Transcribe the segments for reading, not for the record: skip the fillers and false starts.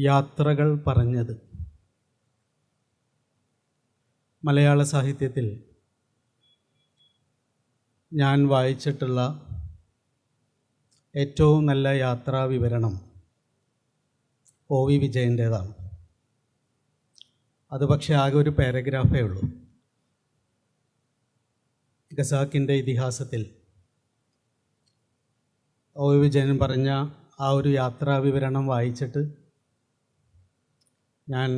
യാത്രകൾ പറഞ്ഞത്. മലയാള സാഹിത്യത്തിൽ ഞാൻ വായിച്ചിട്ടുള്ള ഏറ്റവും നല്ല യാത്രാ വിവരണം ഒ.വി. വിജയൻ്റേതാണ്. അത് പക്ഷേ ആകെ ഒരു പാരഗ്രാഫേ ഉള്ളൂ. ഖസാക്കിൻ്റെ ഇതിഹാസത്തിൽ ഒ.വി. വിജയൻ പറഞ്ഞ ആ ഒരു യാത്രാ വിവരണം വായിച്ചിട്ട് ഞാൻ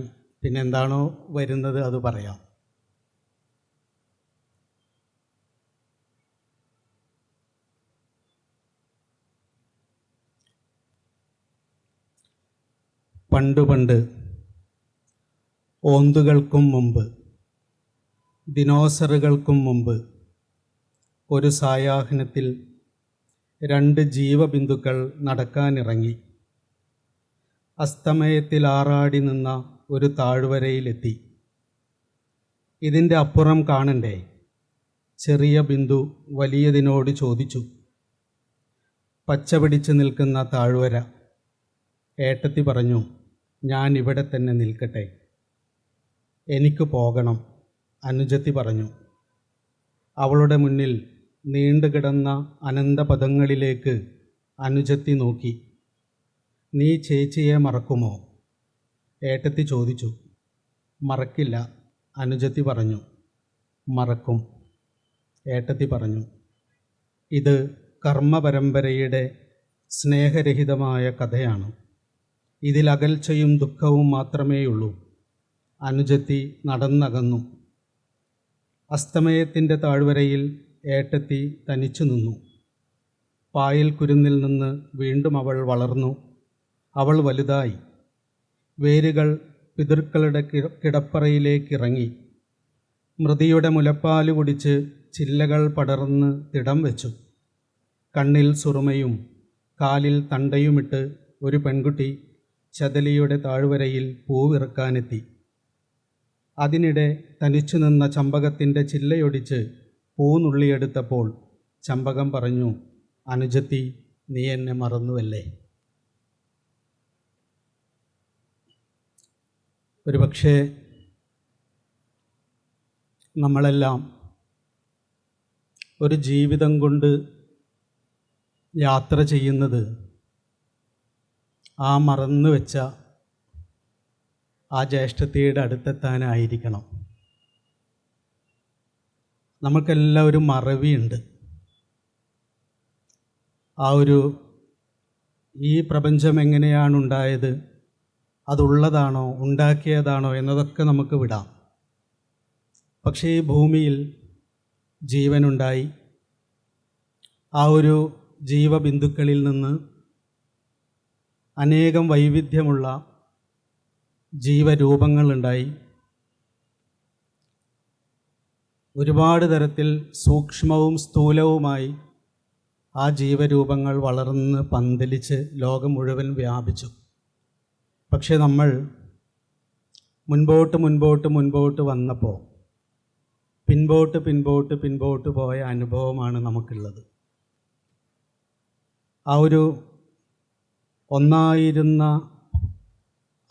പിന്നെന്താണോ വരുന്നത് അത് പറയാം. പണ്ട് ഓന്തുകൾക്കും മുമ്പ്, ദിനോസറുകൾക്കും മുമ്പ് ഒരു സായാഹ്നത്തിൽ 2 ജീവബിന്ദുക്കൾ നടക്കാനിറങ്ങി. അസ്തമയത്തിൽ ആറാടി നിന്ന ഒരു താഴ്വരയിലെത്തി. ഇതിൻ്റെ അപ്പുറം കാണണ്ടേ? ചെറിയ ബിന്ദു വലിയതിനോട് ചോദിച്ചു. പച്ച പിടിച്ച് നിൽക്കുന്ന താഴ്വര. ഏട്ടത്തി പറഞ്ഞു, ഞാൻ ഇവിടെ തന്നെ നിൽക്കട്ടെ, എനിക്ക് പോകണം. അനുജത്തി പറഞ്ഞു. അവളുടെ മുന്നിൽ നീണ്ടുകിടന്ന അനന്തപദങ്ങളിലേക്ക് അനുജത്തി നോക്കി. നീ ചേച്ചിയെ മറക്കുമോ? ഏട്ടത്തി ചോദിച്ചു. മറക്കില്ല, അനുജത്തി പറഞ്ഞു. മറക്കും, ഏട്ടത്തി പറഞ്ഞു. ഇത് കർമ്മപരമ്പരയുടെ സ്നേഹരഹിതമായ കഥയാണ്. ഇതിൽ അകൽച്ചയും ദുഃഖവും മാത്രമേയുള്ളൂ. അനുജത്തി നടന്നകന്നു. അസ്തമയത്തിൻ്റെ താഴ്വരയിൽ ഏട്ടത്തി തനിച്ചു നിന്നു. പായൽ കുരുന്നിൽ നിന്ന് വീണ്ടും അവൾ വളർന്നു. അവൾ വലുതായി. വേരുകൾ പിതൃക്കളുടെ കിടപ്പറയിലേക്കിറങ്ങി. മൃതിയുടെ മുലപ്പാല് കുടിച്ച് ചില്ലകൾ പടർന്ന് തിടം വെച്ചു. കണ്ണിൽ സുറുമയും കാലിൽ തണ്ടയുമിട്ട് ഒരു പെൺകുട്ടി ചതലിയുടെ താഴ്വരയിൽ പൂവിറക്കാനെത്തി. അതിനിടെ തനിച്ചു നിന്ന ചമ്പകത്തിൻ്റെ ചില്ലയൊടിച്ച് പൂനുള്ളിയെടുത്തപ്പോൾ ചമ്പകം പറഞ്ഞു, അനുജത്തി, നീ എന്നെ മറന്നുവല്ലേ? ഒരുപക്ഷേ നമ്മളെല്ലാം ഒരു ജീവിതം കൊണ്ട് യാത്ര ചെയ്യുന്നത് ആ മറന്നു വെച്ച ആ ജ്യേഷ്ഠത്തിയുടെ അടുത്തെത്താനായിരിക്കണം. നമുക്കെല്ലാം ഒരു മറവിയുണ്ട്. ഈ പ്രപഞ്ചം എങ്ങനെയാണ് ഉണ്ടായത്, അതുള്ളതാണോ ഉണ്ടാക്കിയതാണോ എന്നതൊക്കെ നമുക്ക് വിടാം. പക്ഷേ ഈ ഭൂമിയിൽ ജീവനുണ്ടായി. ആ ഒരു ജീവബിന്ദുക്കളിൽ നിന്ന് അനേകം വൈവിധ്യമുള്ള ജീവരൂപങ്ങളുണ്ടായി. ഒരുപാട് തരത്തിൽ സൂക്ഷ്മവും സ്ഥൂലവുമായി ആ ജീവരൂപങ്ങൾ വളർന്ന് പന്തലിച്ച് ലോകം മുഴുവൻ വ്യാപിച്ചു. പക്ഷെ നമ്മൾ മുൻപോട്ട് വന്നപ്പോൾ പിൻപോട്ട് പോയ അനുഭവമാണ് നമുക്കുള്ളത്. ആ ഒരു ഒന്നായിരുന്ന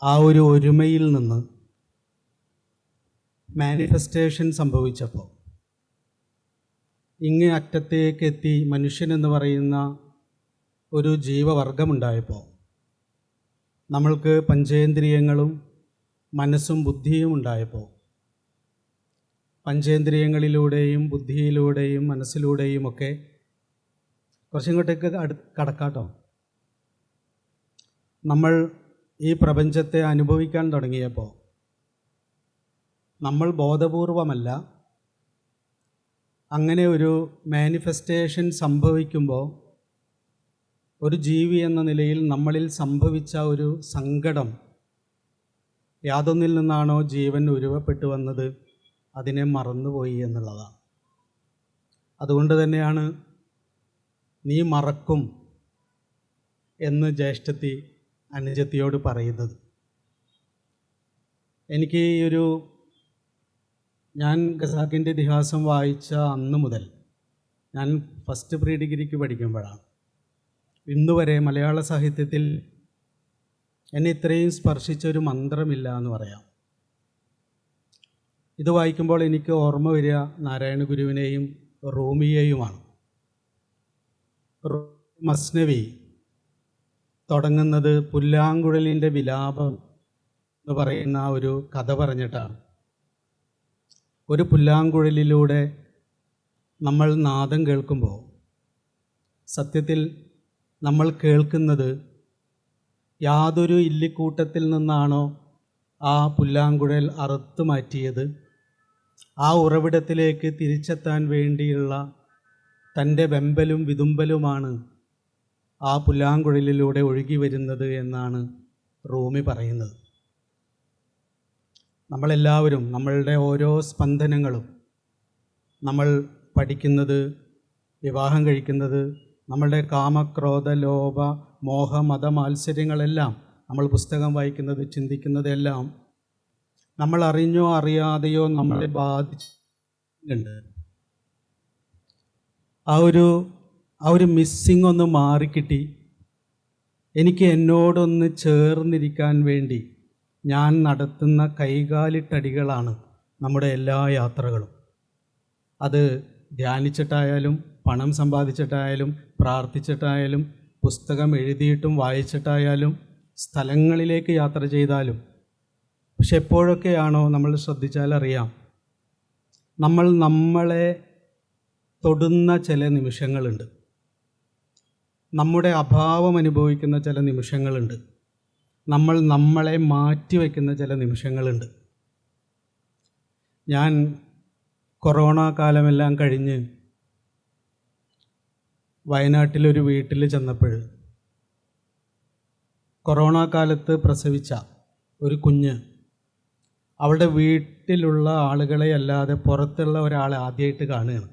ആ ഒരു ഒരുമയിൽ നിന്ന് മാനിഫെസ്റ്റേഷൻ സംഭവിച്ചപ്പോൾ ഇങ്ങേ അറ്റത്തേക്ക് എത്തി മനുഷ്യനെന്ന് പറയുന്ന ഒരു ജീവവർഗമുണ്ടായപ്പോൾ നമ്മൾക്ക് പഞ്ചേന്ദ്രിയങ്ങളും മനസ്സും ബുദ്ധിയും ഉണ്ടായപ്പോൾ പഞ്ചേന്ദ്രിയങ്ങളിലൂടെയും ബുദ്ധിയിലൂടെയും മനസ്സിലൂടെയും ഒക്കെ കുറച്ചിങ്ങോട്ടേക്ക് കടക്കാട്ടോ, നമ്മൾ ഈ പ്രപഞ്ചത്തെ അനുഭവിക്കാൻ തുടങ്ങിയപ്പോൾ നമ്മൾ ബോധപൂർവമല്ല, അങ്ങനെ ഒരു മാനിഫെസ്റ്റേഷൻ സംഭവിക്കുമ്പോൾ ഒരു ജീവി എന്ന നിലയിൽ നമ്മളിൽ സംഭവിച്ച ഒരു സങ്കടം, യാതൊന്നിൽ നിന്നാണോ ജീവൻ ഉരുവപ്പെട്ടു വന്നത് അതിനെ മറന്നുപോയി എന്നുള്ളതാണ്. അതുകൊണ്ട് തന്നെയാണ് നീ മറക്കും എന്ന് ജ്യേഷ്ഠത്തി അനുജത്തിയോട് പറയുന്നത്. എനിക്ക് ഞാൻ ഖസാക്കിൻ്റെ ഇതിഹാസം വായിച്ച അന്ന് മുതൽ, ഞാൻ ഫസ്റ്റ് പ്രീ ഡിഗ്രിക്ക് പഠിക്കുമ്പോഴാണ്, ഇന്നുവരെ മലയാള സാഹിത്യത്തിൽ എന്നെ ഇത്രയും സ്പർശിച്ച ഒരു മന്ത്രമില്ല എന്ന് പറയാം. ഇത് വായിക്കുമ്പോൾ എനിക്ക് ഓർമ്മ വരിക നാരായണ ഗുരുവിനെയും റൂമിയെയുമാണ്. മസ്നവി തുടങ്ങുന്നത് പുല്ലാങ്കുഴലിൻ്റെ വിലാപം എന്ന് പറയുന്ന ഒരു കഥ പറഞ്ഞിട്ടാണ്. ഒരു പുല്ലാങ്കുഴലിലൂടെ നമ്മൾ നാദം കേൾക്കുമ്പോൾ സത്യത്തിൽ നമ്മൾ കേൾക്കുന്നത് യാതൊരു ഇല്ലിക്കൂട്ടത്തിൽ നിന്നാണോ ആ പുല്ലാങ്കുഴൽ അറുത്തു മാറ്റിയത്, ആ ഉറവിടത്തിലേക്ക് തിരിച്ചെത്താൻ വേണ്ടിയുള്ള തൻ്റെ വെമ്പലും വിതുമ്പലുമാണ് ആ പുല്ലാങ്കുഴലിലൂടെ ഒഴുകി വരുന്നത് എന്നാണ് റൂമി പറയുന്നത്. നമ്മളെല്ലാവരും നമ്മളുടെ ഓരോ സ്പന്ദനങ്ങളും, നമ്മൾ പഠിക്കുന്നത്, വിവാഹം കഴിക്കുന്നത്, നമ്മളുടെ കാമക്രോധ ലോഭ മോഹ മത മാത്സര്യങ്ങളെല്ലാം, നമ്മൾ പുസ്തകം വായിക്കുന്നത്, ചിന്തിക്കുന്നതെല്ലാം നമ്മൾ അറിഞ്ഞോ അറിയാതെയോ നമ്മളെ ബാധിച്ചിട്ടുണ്ട്. ആ ഒരു മിസ്സിങ് ഒന്ന് മാറിക്കിട്ടി എനിക്ക് എന്നോടൊന്ന് ചേർന്നിരിക്കാൻ വേണ്ടി ഞാൻ നടത്തുന്ന കൈകാലിട്ടടികളാണ് നമ്മുടെ എല്ലാ യാത്രകളും. അത് ധ്യാനിച്ചിട്ടായാലും പണം സമ്പാദിച്ചിട്ടായാലും പ്രാർത്ഥിച്ചിട്ടായാലും പുസ്തകം എഴുതിയിട്ടും വായിച്ചിട്ടായാലും സ്ഥലങ്ങളിലേക്ക് യാത്ര ചെയ്താലും. പക്ഷെ എപ്പോഴൊക്കെയാണോ നമ്മൾ ശ്രദ്ധിച്ചാൽ അറിയാം, നമ്മൾ നമ്മളെ തൊടുന്ന ചില നിമിഷങ്ങളുണ്ട്, നമ്മുടെ അഭാവം അനുഭവിക്കുന്ന ചില നിമിഷങ്ങളുണ്ട്, നമ്മൾ നമ്മളെ മാറ്റിവെക്കുന്ന ചില നിമിഷങ്ങളുണ്ട്. ഞാൻ കൊറോണ കാലമെല്ലാം കഴിഞ്ഞ് വയനാട്ടിലൊരു വീട്ടിൽ ചെന്നപ്പോൾ കൊറോണ കാലത്ത് പ്രസവിച്ച ഒരു കുഞ്ഞ് അവളുടെ വീട്ടിലുള്ള ആളുകളെ അല്ലാതെ പുറത്തുള്ള ഒരാളെ ആദ്യമായിട്ട് കാണുകയാണ്.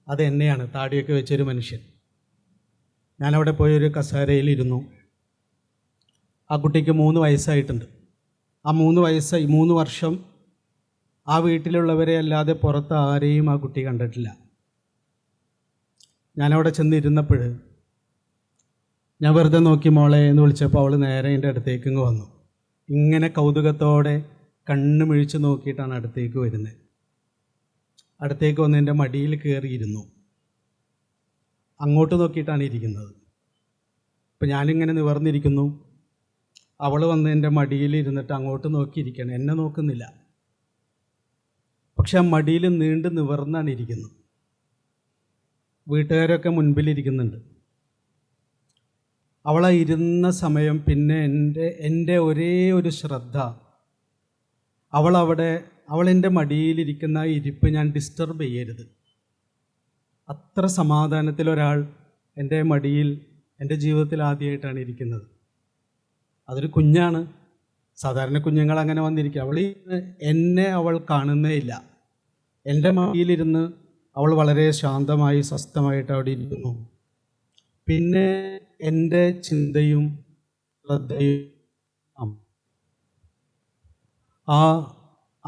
അത് എന്നെയാണ്, താടിയൊക്കെ വെച്ചൊരു മനുഷ്യൻ. ഞാനവിടെ പോയി ഒരു കസേരയിലിരുന്നു. ആ കുട്ടിക്ക് 3 വയസ്സായിട്ടുണ്ട്. ആ 3 വർഷം ആ വീട്ടിലുള്ളവരെ അല്ലാതെ പുറത്ത് ആരെയും ആ കുട്ടി കണ്ടിട്ടില്ല. ഞാനവിടെ ചെന്നിരുന്നപ്പോൾ ഞാൻ വെറുതെ നോക്കി മോളെ എന്ന് വിളിച്ചപ്പോൾ അവൾ നേരെ എൻ്റെ അടുത്തേക്ക് ഇങ്ങ് വന്നു. ഇങ്ങനെ കൗതുകത്തോടെ കണ്ണ് മിഴിച്ച് നോക്കിയിട്ടാണ് അടുത്തേക്ക് വരുന്നത്. അടുത്തേക്ക് വന്ന് എൻ്റെ മടിയിൽ കയറിയിരുന്നു. അങ്ങോട്ട് നോക്കിയിട്ടാണ് ഇരിക്കുന്നത്. അപ്പം ഞാനിങ്ങനെ നിവർന്നിരിക്കുന്നു. അവൾ വന്ന് എൻ്റെ മടിയിൽ ഇരുന്നിട്ട് അങ്ങോട്ട് നോക്കിയിരിക്കണം, എന്നെ നോക്കുന്നില്ല. പക്ഷെ ആ മടിയിൽ നീണ്ട് നിവർന്നാണ് ഇരിക്കുന്നത്. വീട്ടുകാരൊക്കെ മുൻപിലിരിക്കുന്നുണ്ട്. അവളെ ഇരുന്ന സമയം പിന്നെ എൻ്റെ ഒരേ ഒരു ശ്രദ്ധ, അവളെൻ്റെ മടിയിലിരിക്കുന്ന ആ ഇരിപ്പ് ഞാൻ ഡിസ്റ്റർബ് ചെയ്യരുത്. അത്ര സമാധാനത്തിൽ ഒരാൾ എൻ്റെ മടിയിൽ എൻ്റെ ജീവിതത്തിൽ ആദ്യമായിട്ടാണ് ഇരിക്കുന്നത്. അതൊരു കുഞ്ഞാണ്. സാധാരണ കുഞ്ഞുങ്ങൾ അങ്ങനെ വന്നിരിക്കുക. എന്നെ അവൾ കാണുന്നേ ഇല്ല. എൻ്റെ മടിയിലിരുന്ന് അവൾ വളരെ ശാന്തമായി സ്വസ്ഥമായിട്ട് അവിടെ ഇരിക്കുന്നു. പിന്നെ എൻ്റെ ചിന്തയും ശ്രദ്ധയും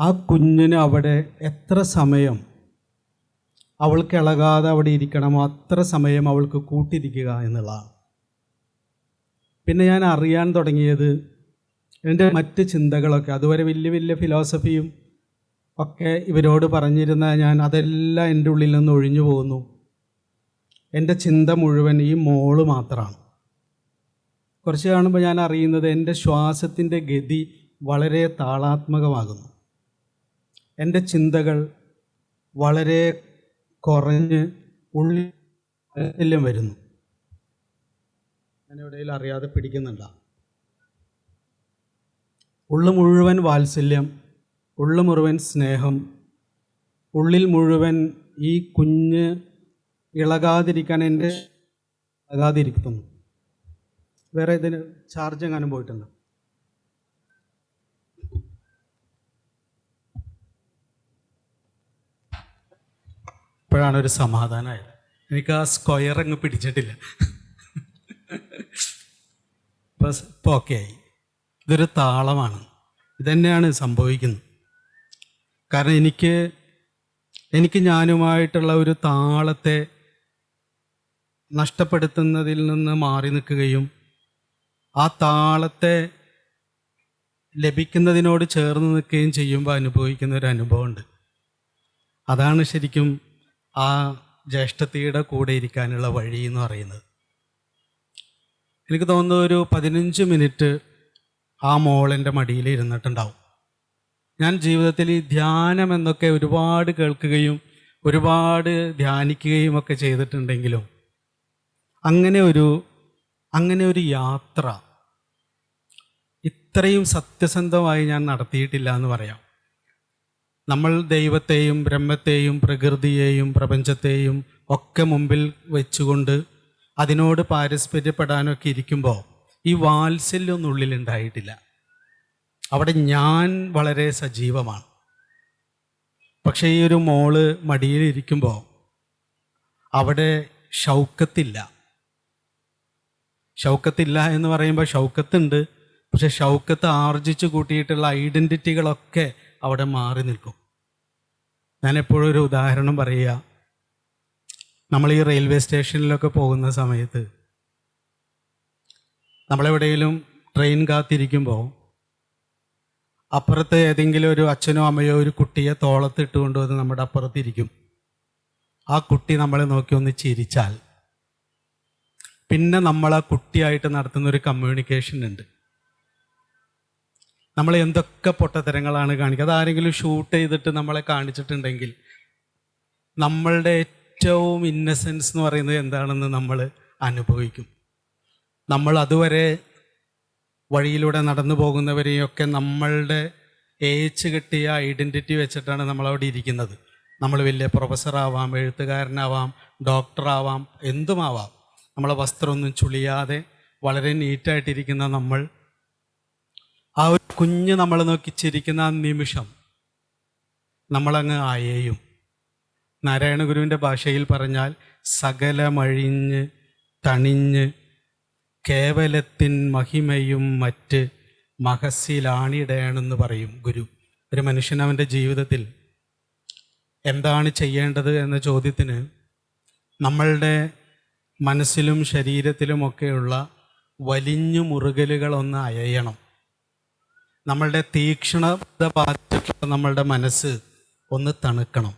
ആ കുഞ്ഞിന് അവിടെ എത്ര സമയം അവൾക്ക് ഇളകാതെ അവിടെ ഇരിക്കണമോ അത്ര സമയം അവൾക്ക് കൂട്ടിരിക്കുക എന്നുള്ളതാണ്. പിന്നെ ഞാൻ അറിയാൻ തുടങ്ങിയത് എൻ്റെ മറ്റ് ചിന്തകളൊക്കെ, അതുവരെ വലിയ വലിയ ഫിലോസഫിയും ഒക്കെ ഇവരോട് പറഞ്ഞിരുന്ന ഞാൻ, അതെല്ലാം എൻ്റെ ഉള്ളിൽ നിന്ന് ഒഴിഞ്ഞു പോകുന്നു. എൻ്റെ ചിന്ത മുഴുവൻ ഈ മോള് മാത്രമാണ്. കുറച്ച് കാണുമ്പോൾ ഞാൻ അറിയുന്നത് എൻ്റെ ശ്വാസത്തിൻ്റെ ഗതി വളരെ താളാത്മകമാകുന്നു. എൻ്റെ ചിന്തകൾ വളരെ കുറഞ്ഞ് ഉള്ളിൽ വാത്സല്യം വരുന്നു. ഞാനിവിടെയിൽ അറിയാതെ പിടിക്കുന്നുണ്ട. ഉള്ളു മുഴുവൻ വാത്സല്യം, ഉള്ളു മുഴുവൻ സ്നേഹം, ഉള്ളിൽ മുഴുവൻ ഈ കുഞ്ഞ് ഇളകാതിരിക്കാൻ എൻ്റെ ഇളകാതിരിക്കുന്നു. വേറെ ഇതിന് ചാർജ് എങ്ങാനും പോയിട്ടുണ്ട്. ഇപ്പോഴാണ് ഒരു സമാധാനമായത്. എനിക്ക് ആ സ്ക്വയർ അങ്ങ് പിടിച്ചിട്ടില്ല. ഇപ്പോൾ ഓക്കെ ആയി. ഇതൊരു താളമാണ്. ഇതന്നെയാണ് സംഭവിക്കുന്നത്. കാരണം എനിക്ക് ഞാനുമായിട്ടുള്ള ഒരു താളത്തെ നഷ്ടപ്പെടുത്തുന്നതിൽ നിന്ന് മാറി നിൽക്കുകയും ആ താളത്തെ ലഭിക്കുന്നതിനോട് ചേർന്ന് നിൽക്കുകയും ചെയ്യുമ്പോൾ അനുഭവിക്കുന്ന ഒരു അനുഭവമുണ്ട്. അതാണ് ശരിക്കും ആ ജ്യേഷ്ഠത്തിയുടെ കൂടെ ഇരിക്കാനുള്ള വഴി എന്ന് പറയുന്നത്. എനിക്ക് തോന്നുന്നു ഒരു 15 മിനിറ്റ് ആ മോളെൻ്റെ മടിയിൽ ഇരുന്നിട്ടുണ്ടാവും. ഞാൻ ജീവിതത്തിൽ ഈ ധ്യാനം എന്നൊക്കെ ഒരുപാട് കേൾക്കുകയും ഒരുപാട് ധ്യാനിക്കുകയും ഒക്കെ ചെയ്തിട്ടുണ്ടെങ്കിലും അങ്ങനെ ഒരു യാത്ര ഇത്രയും സത്യസന്ധമായി ഞാൻ നടത്തിയിട്ടില്ല എന്ന് പറയാം. നമ്മൾ ദൈവത്തെയും ബ്രഹ്മത്തെയും പ്രകൃതിയെയും പ്രപഞ്ചത്തെയും ഒക്കെ മുമ്പിൽ വെച്ചുകൊണ്ട് അതിനോട് പാരസ്പര്യപ്പെടാനൊക്കെ ഇരിക്കുമ്പോൾ ഈ വാത്സല്യമൊന്നും ഉള്ളിലുണ്ടായിട്ടില്ല. അവിടെ ഞാൻ വളരെ സജീവമാണ്. പക്ഷേ ഈ ഒരു മോള് മടിയിലിരിക്കുമ്പോൾ അവിടെ ഷൗക്കത്തില്ല എന്ന് പറയുമ്പോൾ ഷൗക്കത്തുണ്ട്, പക്ഷെ ഷൗക്കത്ത് ആർജിച്ചു കൂട്ടിയിട്ടുള്ള ഐഡൻറ്റിറ്റികളൊക്കെ അവിടെ മാറി നിൽക്കും. ഞാൻ എപ്പോഴും ഒരു ഉദാഹരണം പറയുക, നമ്മൾ ഈ റെയിൽവേ സ്റ്റേഷനിലൊക്കെ പോകുന്ന സമയത്ത് നമ്മളെവിടെയെങ്കിലും ട്രെയിൻ കാത്തിരിക്കുമ്പോൾ അപ്പുറത്ത് ഏതെങ്കിലും ഒരു അച്ഛനോ അമ്മയോ ഒരു കുട്ടിയെ തോളത്തിട്ട് കൊണ്ടുവന്ന് നമ്മുടെ അപ്പുറത്തിരിക്കും. ആ കുട്ടി നമ്മളെ നോക്കി ഒന്ന് ചിരിച്ചാൽ പിന്നെ നമ്മൾ ആ കുട്ടിയായിട്ട് നടത്തുന്ന ഒരു കമ്മ്യൂണിക്കേഷൻ ഉണ്ട്. നമ്മൾ എന്തൊക്കെ പൊട്ടത്തരങ്ങളാണ് കാണിക്കുക, അതാരെങ്കിലും ഷൂട്ട് ചെയ്തിട്ട് നമ്മളെ കാണിച്ചിട്ടുണ്ടെങ്കിൽ നമ്മളുടെ ഏറ്റവും ഇന്നസെൻസ് എന്ന് പറയുന്നത് എന്താണെന്ന് നമ്മൾ അനുഭവിക്കും. നമ്മൾ അതുവരെ വഴിയിലൂടെ നടന്നു പോകുന്നവരെയൊക്കെ നമ്മളുടെ ഏച്ച് കിട്ടിയ ഐഡൻറ്റിറ്റി വെച്ചിട്ടാണ് നമ്മളവിടെ ഇരിക്കുന്നത്. നമ്മൾ വലിയ പ്രൊഫസറാവാം, എഴുത്തുകാരനാവാം, ഡോക്ടറാവാം, എന്തുമാവാം. നമ്മളെ വസ്ത്രമൊന്നും ചുളിയാതെ വളരെ നീറ്റായിട്ടിരിക്കുന്ന നമ്മൾ, ആ ഒരു കുഞ്ഞ് നമ്മളെ നോക്കി ചിരിക്കുന്ന ആ നിമിഷം നമ്മളങ്ങ് ആയേയും. നാരായണ ഗുരുവിൻ്റെ ഭാഷയിൽ പറഞ്ഞാൽ സകലമഴിഞ്ഞ് തണിഞ്ഞ് കേവലത്തിൻ മഹിമയും മറ്റ് മഹസ്സിലാണിടയണെന്ന് പറയും ഗുരു. ഒരു മനുഷ്യൻ അവൻ്റെ ജീവിതത്തിൽ എന്താണ് ചെയ്യേണ്ടത് എന്ന ചോദ്യത്തിന് നമ്മളുടെ മനസ്സിലും ശരീരത്തിലുമൊക്കെയുള്ള വലിഞ്ഞു മുറുകലുകളൊന്ന് അയയണം. നമ്മളുടെ തീക്ഷ്ണത ബാധിച്ചിട്ടുള്ള നമ്മളുടെ മനസ്സ് ഒന്ന് തണുക്കണം.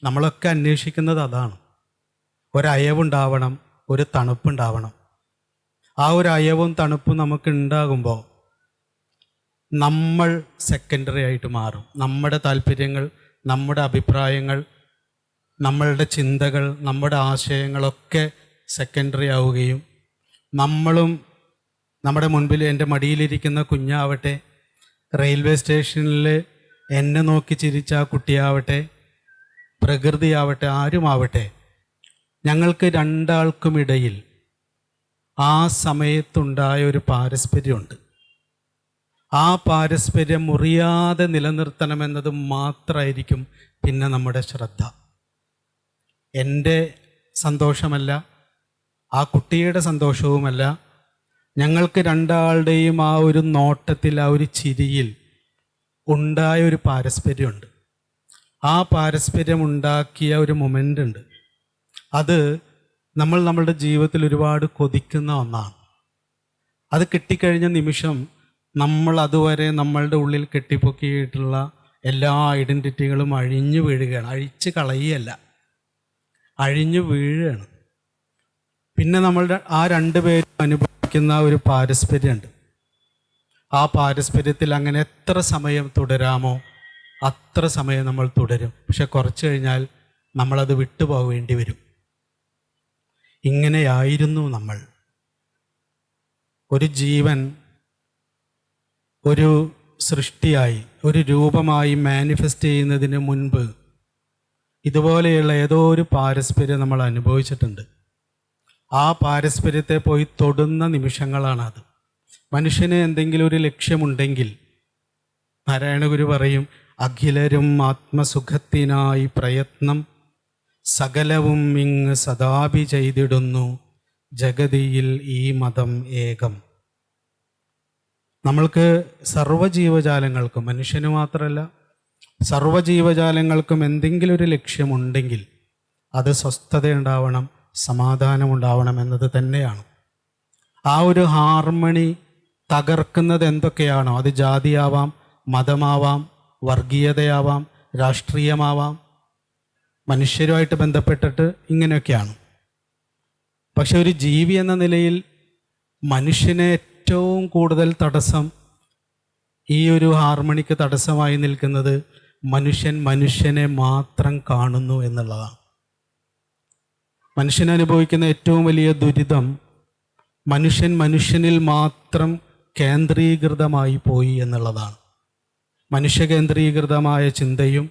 നമ്മളൊക്കെ അന്വേഷിക്കുന്നത് അതാണ്. ഒരയവുണ്ടാവണം, ഒരു തണുപ്പുണ്ടാവണം. ആ ഒരു അയവും തണുപ്പും നമുക്ക് ഉണ്ടാകുമ്പോൾ നമ്മൾ സെക്കൻഡറി ആയിട്ട് മാറും. നമ്മുടെ താല്പര്യങ്ങൾ, നമ്മുടെ അഭിപ്രായങ്ങൾ, നമ്മളുടെ ചിന്തകൾ, നമ്മുടെ ആശയങ്ങളൊക്കെ സെക്കൻഡറി ആവുകയും നമ്മളും നമ്മുടെ മുൻപിൽ എൻ്റെ മടിയിലിരിക്കുന്ന കുഞ്ഞാവട്ടെ, റെയിൽവേ സ്റ്റേഷനിൽ എന്നെ നോക്കി ചിരിച്ച ആ കുട്ടിയാവട്ടെ, പ്രകൃതിയാവട്ടെ, ആരുമാവട്ടെ, ഞങ്ങൾക്ക് രണ്ടാൾക്കുമിടയിൽ ആ സമയത്തുണ്ടായ ഒരു പാരസ്പര്യമുണ്ട്. ആ പാരസ്പര്യം മുറിയാതെ നിലനിർത്തണമെന്നത് മാത്രമായിരിക്കും പിന്നെ നമ്മുടെ ശ്രദ്ധ. എൻ്റെ സന്തോഷമല്ല, ആ കുട്ടിയുടെ സന്തോഷവുമല്ല, ഞങ്ങൾക്ക് രണ്ടാളുടെയും ആ ഒരു നോട്ടത്തിൽ, ആ ഒരു ചിരിയിൽ ഉണ്ടായ ഒരു പാരസ്പര്യമുണ്ട്. ആ പാരസ്പര്യം ഉണ്ടാക്കിയ ഒരു മൊമെൻ്റ് ഉണ്ട്. അത് നമ്മളുടെ ജീവിതത്തിൽ ഒരുപാട് കൊതിക്കുന്ന ഒന്നാണ്. അത് കിട്ടിക്കഴിഞ്ഞ നിമിഷം നമ്മൾ അതുവരെ നമ്മളുടെ ഉള്ളിൽ കെട്ടിപ്പൊക്കിയിട്ടുള്ള എല്ലാ ഐഡൻറ്റിറ്റികളും അഴിഞ്ഞു വീഴുകയാണ്. അഴിച്ച് കളയുകയല്ല, അഴിഞ്ഞു വീഴുകയാണ്. പിന്നെ നമ്മളുടെ ആ രണ്ടുപേരും അനുഭവിക്കുന്ന ഒരു പാരസ്പര്യമുണ്ട്. ആ പാരസ്പര്യത്തിൽ അങ്ങനെ എത്ര സമയം തുടരാമോ അത്ര സമയം നമ്മൾ തുടരും. പക്ഷെ കുറച്ച് കഴിഞ്ഞാൽ നമ്മളത് വിട്ടുപോകേണ്ടി വരും. ഇങ്ങനെയായിരുന്നു നമ്മൾ. ഒരു ജീവൻ ഒരു സൃഷ്ടിയായി, ഒരു രൂപമായി മാനിഫെസ്റ്റ് ചെയ്യുന്നതിന് മുൻപ് ഇതുപോലെയുള്ള ഏതോ ഒരു പാരസ്പര്യം നമ്മൾ അനുഭവിച്ചിട്ടുണ്ട്. ആ പാരസ്പര്യത്തെ പോയി തൊടുന്ന നിമിഷങ്ങളാണത്. മനുഷ്യന് എന്തെങ്കിലും ഒരു ലക്ഷ്യമുണ്ടെങ്കിൽ നാരായണ ഗുരു പറയും, അഖിലരും ആത്മസുഖത്തിനായി പ്രയത്നം സകലവും ഇങ്ങ് സദാപി ചെയ്തിടുന്നു ജഗതിയിൽ ഈ മതം ഏകം. നമ്മൾക്ക് സർവ്വജീവജാലങ്ങൾക്കും, മനുഷ്യന് മാത്രമല്ല സർവ്വജീവജാലങ്ങൾക്കും എന്തെങ്കിലും ഒരു ലക്ഷ്യമുണ്ടെങ്കിൽ അത് സ്വസ്ഥതയുണ്ടാവണം, സമാധാനമുണ്ടാവണം എന്നത് തന്നെയാണ്. ആ ഒരു ഹാർമണി തകർക്കുന്നത് എന്തൊക്കെയാണോ, അത് ജാതിയാവാം, മതമാവാം, വർഗീയതയാവാം, രാഷ്ട്രീയമാവാം, മനുഷ്യരുമായിട്ട് ബന്ധപ്പെട്ടിട്ട് ഇങ്ങനെയൊക്കെയാണ്. പക്ഷെ ഒരു ജീവി എന്ന നിലയിൽ മനുഷ്യനെ ഏറ്റവും കൂടുതൽ തടസ്സം, ഈ ഒരു ഹാർമണിക്ക് തടസ്സമായി നിൽക്കുന്നത് മനുഷ്യൻ മനുഷ്യനെ മാത്രം കാണുന്നു എന്നുള്ളതാണ്. മനുഷ്യൻ അനുഭവിക്കുന്ന ഏറ്റവും വലിയ ദുരിതം മനുഷ്യൻ മനുഷ്യനിൽ മാത്രം കേന്ദ്രീകൃതമായി പോയി എന്നുള്ളതാണ്. മനുഷ്യ കേന്ദ്രീകൃതമായ ചിന്തയും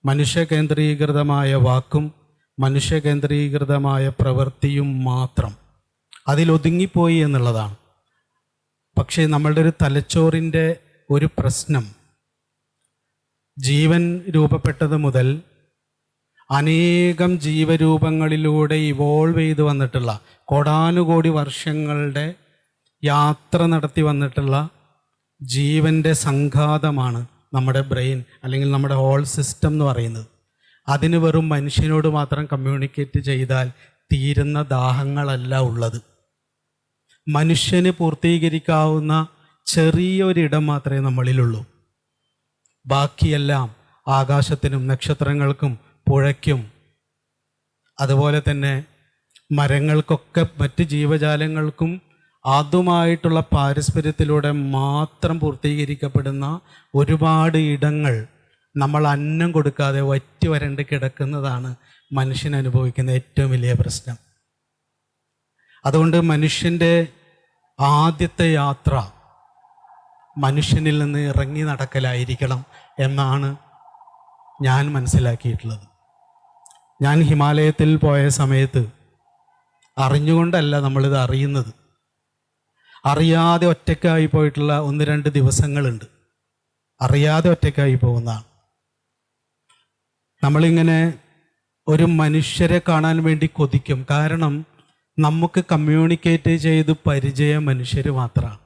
മനുഷ്യ കേന്ദ്രീകൃതമായ വാക്കും മനുഷ്യ കേന്ദ്രീകൃതമായ പ്രവൃത്തിയും മാത്രം അതിലൊതുങ്ങിപ്പോയി എന്നുള്ളതാണ്. പക്ഷേ നമ്മളുടെ ഒരു തലച്ചോറിൻ്റെ ഒരു പ്രശ്നം, ജീവൻ രൂപപ്പെട്ടത് മുതൽ അനേകം ജീവരൂപങ്ങളിലൂടെ ഇവോൾവ് ചെയ്ത് വന്നിട്ടുള്ള, കോടാനുകോടി വർഷങ്ങളുടെ യാത്ര നടത്തി വന്നിട്ടുള്ള ജീവൻ്റെ സംഘാതമാണ് നമ്മുടെ ബ്രെയിൻ, അല്ലെങ്കിൽ നമ്മുടെ ഹോൾ സിസ്റ്റം എന്ന് പറയുന്നത്. അതിന് വെറും മനുഷ്യനോട് മാത്രം കമ്മ്യൂണിക്കേറ്റ് ചെയ്താൽ തീരുന്ന ദാഹങ്ങളല്ല ഉള്ളത്. മനുഷ്യന് പൂർത്തീകരിക്കാവുന്ന ചെറിയൊരിടം മാത്രമേ നമ്മളിലുള്ളൂ. ബാക്കിയെല്ലാം ആകാശത്തിനും നക്ഷത്രങ്ങൾക്കും പുഴയ്ക്കും അതുപോലെ തന്നെ മരങ്ങൾക്കൊക്കെ മറ്റ് ജീവജാലങ്ങൾക്കും അതുമായിട്ടുള്ള പാരസ്പര്യത്തിലൂടെ മാത്രം പൂർത്തീകരിക്കപ്പെടുന്ന ഒരുപാട് ഇടങ്ങൾ നമ്മൾ അന്നം കൊടുക്കാതെ വറ്റി വരണ്ട് കിടക്കുന്നതാണ് മനുഷ്യൻ അനുഭവിക്കുന്ന ഏറ്റവും വലിയ പ്രശ്നം. അതുകൊണ്ട് മനുഷ്യൻ്റെ ആദ്യത്തെ യാത്ര മനുഷ്യനിൽ നിന്ന് ഇറങ്ങി നടക്കലായിരിക്കണം എന്നാണ് ഞാൻ മനസ്സിലാക്കിയിട്ടുള്ളത്. ഞാൻ ഹിമാലയത്തിൽ പോയ സമയത്ത് അറിഞ്ഞുകൊണ്ടല്ല നമ്മളിത് അറിയുന്നത്, അറിയാതെ ഒറ്റയ്ക്കായി പോയിട്ടുള്ള 1-2 ദിവസങ്ങളുണ്ട്. അറിയാതെ ഒറ്റയ്ക്കായി പോകുന്നതാണ്. നമ്മളിങ്ങനെ ഒരു മനുഷ്യരെ കാണാൻ വേണ്ടി കൊതിക്കും. കാരണം നമുക്ക് കമ്മ്യൂണിക്കേറ്റ് ചെയ്ത് പരിചയം മനുഷ്യർ മാത്രമാണ്.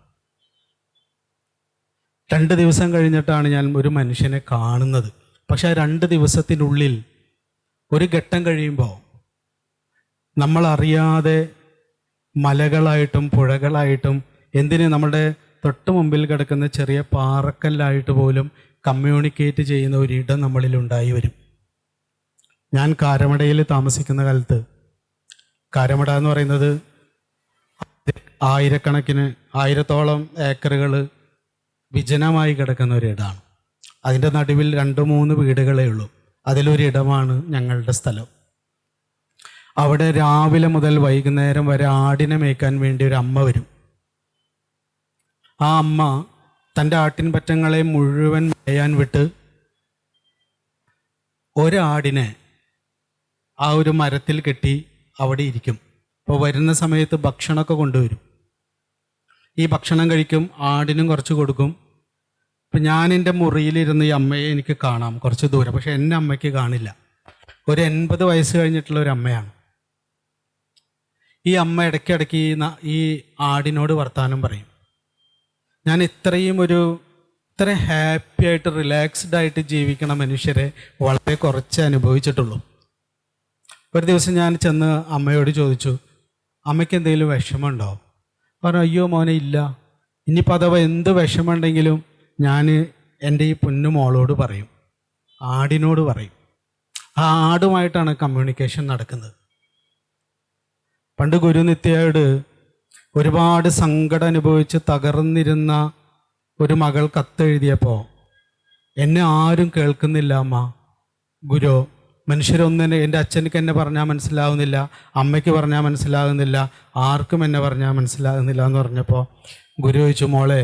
2 ദിവസം കഴിഞ്ഞിട്ടാണ് ഞാൻ ഒരു മനുഷ്യനെ കാണുന്നത്. പക്ഷെ ആ 2 ദിവസത്തിനുള്ളിൽ ഒരു ഘട്ടം കഴിയുമ്പോൾ നമ്മളറിയാതെ മലകളായിട്ടും പുഴകളായിട്ടും എന്തിന് നമ്മുടെ തൊട്ട് മുമ്പിൽ കിടക്കുന്ന ചെറിയ പാറക്കല്ലായിട്ട് പോലും കമ്മ്യൂണിക്കേറ്റ് ചെയ്യുന്ന ഒരിടം നമ്മളിലുണ്ടായി വരും. ഞാൻ കാരമടയിൽ താമസിക്കുന്ന കാലത്ത്, കാരമട എന്ന് പറയുന്നത് ആയിരക്കണക്കിന് 1000-ഓളം ഏക്കറുകൾ വിജനമായി കിടക്കുന്ന ഒരിടമാണ്. അതിൻ്റെ നടുവിൽ 2-3 വീടുകളേ ഉള്ളൂ. അതിലൊരിടമാണ് ഞങ്ങളുടെ സ്ഥലം. അവിടെ രാവിലെ മുതൽ വൈകുന്നേരം വരെ ആടിനെ മേയ്ക്കാൻ വേണ്ടി ഒരു അമ്മ വരും. ആ അമ്മ തൻ്റെ ആട്ടിൻപറ്റങ്ങളെ മുഴുവൻ മേയാൻ വിട്ട് ഒരാടിനെ ആ ഒരു മരത്തിൽ കെട്ടി അവിടെ ഇരിക്കും. അപ്പോൾ വരുന്ന സമയത്ത് ഭക്ഷണമൊക്കെ കൊണ്ടുവരും. ഈ ഭക്ഷണം കഴിക്കും, ആടിനും കുറച്ച് കൊടുക്കും. ഇപ്പം ഞാൻ എൻ്റെ മുറിയിലിരുന്ന് ഈ അമ്മയെ എനിക്ക് കാണാം കുറച്ച് ദൂരം, പക്ഷെ എൻ്റെ അമ്മയ്ക്ക് കാണില്ല. ഒരു 80 വയസ്സ് കഴിഞ്ഞിട്ടുള്ള ഒരു അമ്മയാണ്. ഈ അമ്മ ഇടയ്ക്കിടയ്ക്ക് ഈ ആടിനോട് വർത്താനം പറയും. ഞാൻ ഇത്ര ഹാപ്പി ആയിട്ട് റിലാക്സ്ഡ് ആയിട്ട് ജീവിക്കണ മനുഷ്യരെ വളരെ കുറച്ച് അനുഭവിച്ചിട്ടുള്ളൂ. ഒരു ദിവസം ഞാൻ ചെന്ന് അമ്മയോട് ചോദിച്ചു, അമ്മയ്ക്ക് എന്തെങ്കിലും വിഷമമുണ്ടോ? പറഞ്ഞു, അയ്യോ മോനെ ഇല്ല. ഇനിയിപ്പോൾ അഥവാ എന്ത് വിഷമമുണ്ടെങ്കിലും ഞാൻ എൻ്റെ ഈ പൊന്നു മോളോട് പറയും, ആടിനോട് പറയും. ആ ആടുമായിട്ടാണ് കമ്മ്യൂണിക്കേഷൻ നടക്കുന്നത്. പണ്ട് ഗുരുനിത്യയോട് ഒരുപാട് സങ്കടം അനുഭവിച്ച് തകർന്നിരുന്ന ഒരു മകൾ കത്തെഴുതിയപ്പോൾ, എന്നെ ആരും കേൾക്കുന്നില്ല അമ്മ, ഗുരു, മനുഷ്യരൊന്നിനെ, എൻ്റെ അച്ഛനക്ക് എന്നെ പറഞ്ഞാൽ മനസ്സിലാവുന്നില്ല, അമ്മയ്ക്ക് പറഞ്ഞാൽ മനസ്സിലാകുന്നില്ല, ആർക്കും എന്നെ പറഞ്ഞാൽ മനസ്സിലാകുന്നില്ല എന്ന് പറഞ്ഞപ്പോൾ ഗുരു ചോദിച്ചു, മോളെ,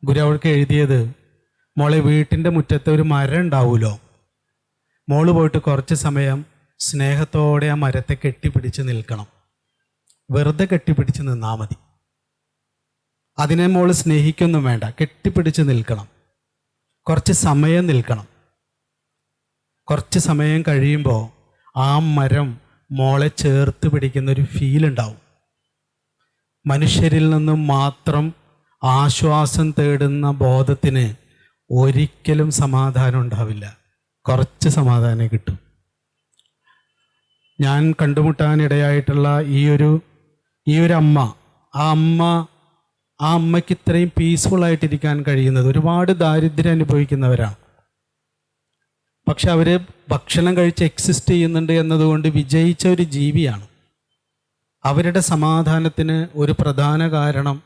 ഗുരു അവൾക്ക് എഴുതിയത്, മോളെ വീട്ടിൻ്റെ മുറ്റത്ത് ഒരു മരം ഉണ്ടാവുമല്ലോ, മോള് പോയിട്ട് കുറച്ച് സമയം സ്നേഹത്തോടെ ആ മരത്തെ കെട്ടിപ്പിടിച്ച് നിൽക്കണം. വെറുതെ കെട്ടിപ്പിടിച്ച് നിന്നാൽ മതി. അതിനെ മോള് സ്നേഹിക്കൊന്നും വേണ്ട, കെട്ടിപ്പിടിച്ച് നിൽക്കണം. കുറച്ച് സമയം നിൽക്കണം. കുറച്ച് സമയം കഴിയുമ്പോൾ ആ മരം മോളെ ചേർത്ത് പിടിക്കുന്നൊരു ഫീൽ ഉണ്ടാവും. മനുഷ്യരിൽ നിന്നും മാത്രം ആശ്വാസം തേടുന്ന ബോധത്തിന് ഒരിക്കലും സമാധാനം ഉണ്ടാവില്ല. കുറച്ച് സമാധാനം കിട്ടും. ഞാൻ കണ്ടുമുട്ടാനിടയായിട്ടുള്ള ഈ ഒരു അമ്മ, ആ അമ്മ ആ അമ്മയ്ക്ക് ഇത്രയും പീസ്ഫുള്ളായിട്ടിരിക്കാൻ കഴിയുന്നത്? ഒരുപാട് ദാരിദ്ര്യം അനുഭവിക്കുന്നവരാണ്. പക്ഷെ അവർ ഭക്ഷണം കഴിച്ച് എക്സിസ്റ്റ് ചെയ്യുന്നുണ്ട് എന്നതുകൊണ്ട് വിജയിച്ച ഒരു ജീവിയാണ്. അവരുടെ സമാധാനത്തിന് ഒരു പ്രധാന കാരണം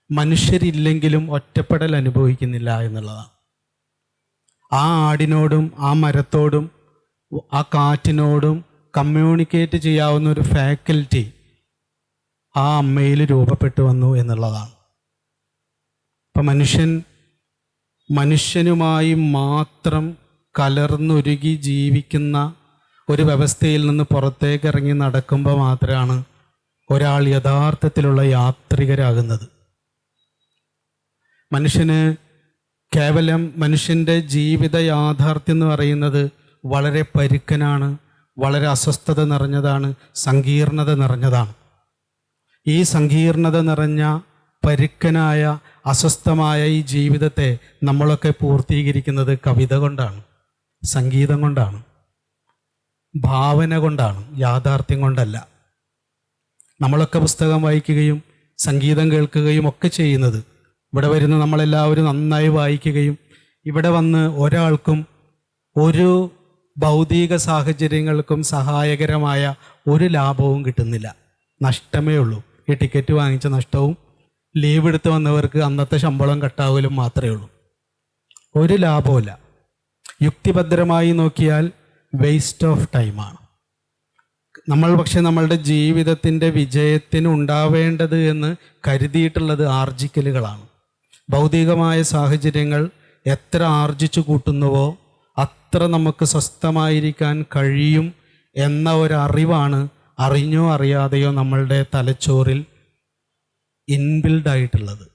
മനുഷ്യരില്ലെങ്കിലും ഒറ്റപ്പെടൽ അനുഭവിക്കുന്നില്ല എന്നുള്ളതാണ്. ആ ആടിനോടും ആ മരത്തോടും ആ കാറ്റിനോടും കമ്മ്യൂണിക്കേറ്റ് ചെയ്യാവുന്ന ഒരു ഫാക്കൽറ്റി ആ അമ്മയിൽ രൂപപ്പെട്ടു വന്നു എന്നുള്ളതാണ്. അപ്പം മനുഷ്യനുമായി മാത്രം കലർന്നൊരുകി ജീവിക്കുന്ന ഒരു വ്യവസ്ഥയിൽ നിന്ന് പുറത്തേക്ക് ഇറങ്ങി നടക്കുമ്പോൾ മാത്രമാണ് ഒരാൾ യഥാർത്ഥത്തിലുള്ള യാത്രികരാകുന്നത്. കേവലം മനുഷ്യൻ്റെ ജീവിത യാഥാർത്ഥ്യം എന്ന് പറയുന്നത് വളരെ പരുക്കനാണ്, വളരെ അസ്വസ്ഥത നിറഞ്ഞതാണ്, സങ്കീർണത നിറഞ്ഞതാണ്. ഈ സങ്കീർണത നിറഞ്ഞ പരുക്കനായ അസ്വസ്ഥമായ ഈ ജീവിതത്തെ നമ്മളൊക്കെ പൂർത്തീകരിക്കുന്നത് കവിത കൊണ്ടാണ്, സംഗീതം കൊണ്ടാണ്, ഭാവന കൊണ്ടാണ്, യാഥാർത്ഥ്യം കൊണ്ടല്ല. നമ്മളൊക്കെ പുസ്തകം വായിക്കുകയും സംഗീതം കേൾക്കുകയും ഒക്കെ ചെയ്യുന്നത്, ഇവിടെ വരുന്ന നമ്മളെല്ലാവരും നന്നായി വായിക്കുകയും ഇവിടെ വന്ന് ഒരാൾക്കും ഒരു ഭൗതിക സാഹചര്യങ്ങൾക്കും സഹായകരമായ ഒരു ലാഭവും കിട്ടുന്നില്ല. നഷ്ടമേ ഉള്ളൂ. ഈ ടിക്കറ്റ് വാങ്ങിച്ച നഷ്ടവും ലീവ് എടുത്ത് വന്നവർക്ക് അന്നത്തെ ശമ്പളം കട്ടാവലും മാത്രമേ ഉള്ളൂ. ഒരു ലാഭവുമില്ല. യുക്തിഭദ്രമായി നോക്കിയാൽ വേസ്റ്റ് ഓഫ് ടൈമാണ്. പക്ഷെ നമ്മളുടെ ജീവിതത്തിൻ്റെ വിജയത്തിന് ഉണ്ടാവേണ്ടത് എന്ന് കരുതിയിട്ടുള്ളത് ആർജിക്കലുകളാണ്. ഭൗതികമായ സാഹചര്യങ്ങൾ എത്ര ആർജിച്ചു കൂട്ടുന്നുവോ അത്ര നമുക്ക് സ്വസ്ഥമായിരിക്കാൻ കഴിയും എന്ന ഒരറിവാണ് അറിഞ്ഞോ അറിയാതെയോ നമ്മളുടെ തലച്ചോറിൽ ഇൻബിൽഡായിട്ടുള്ളത്.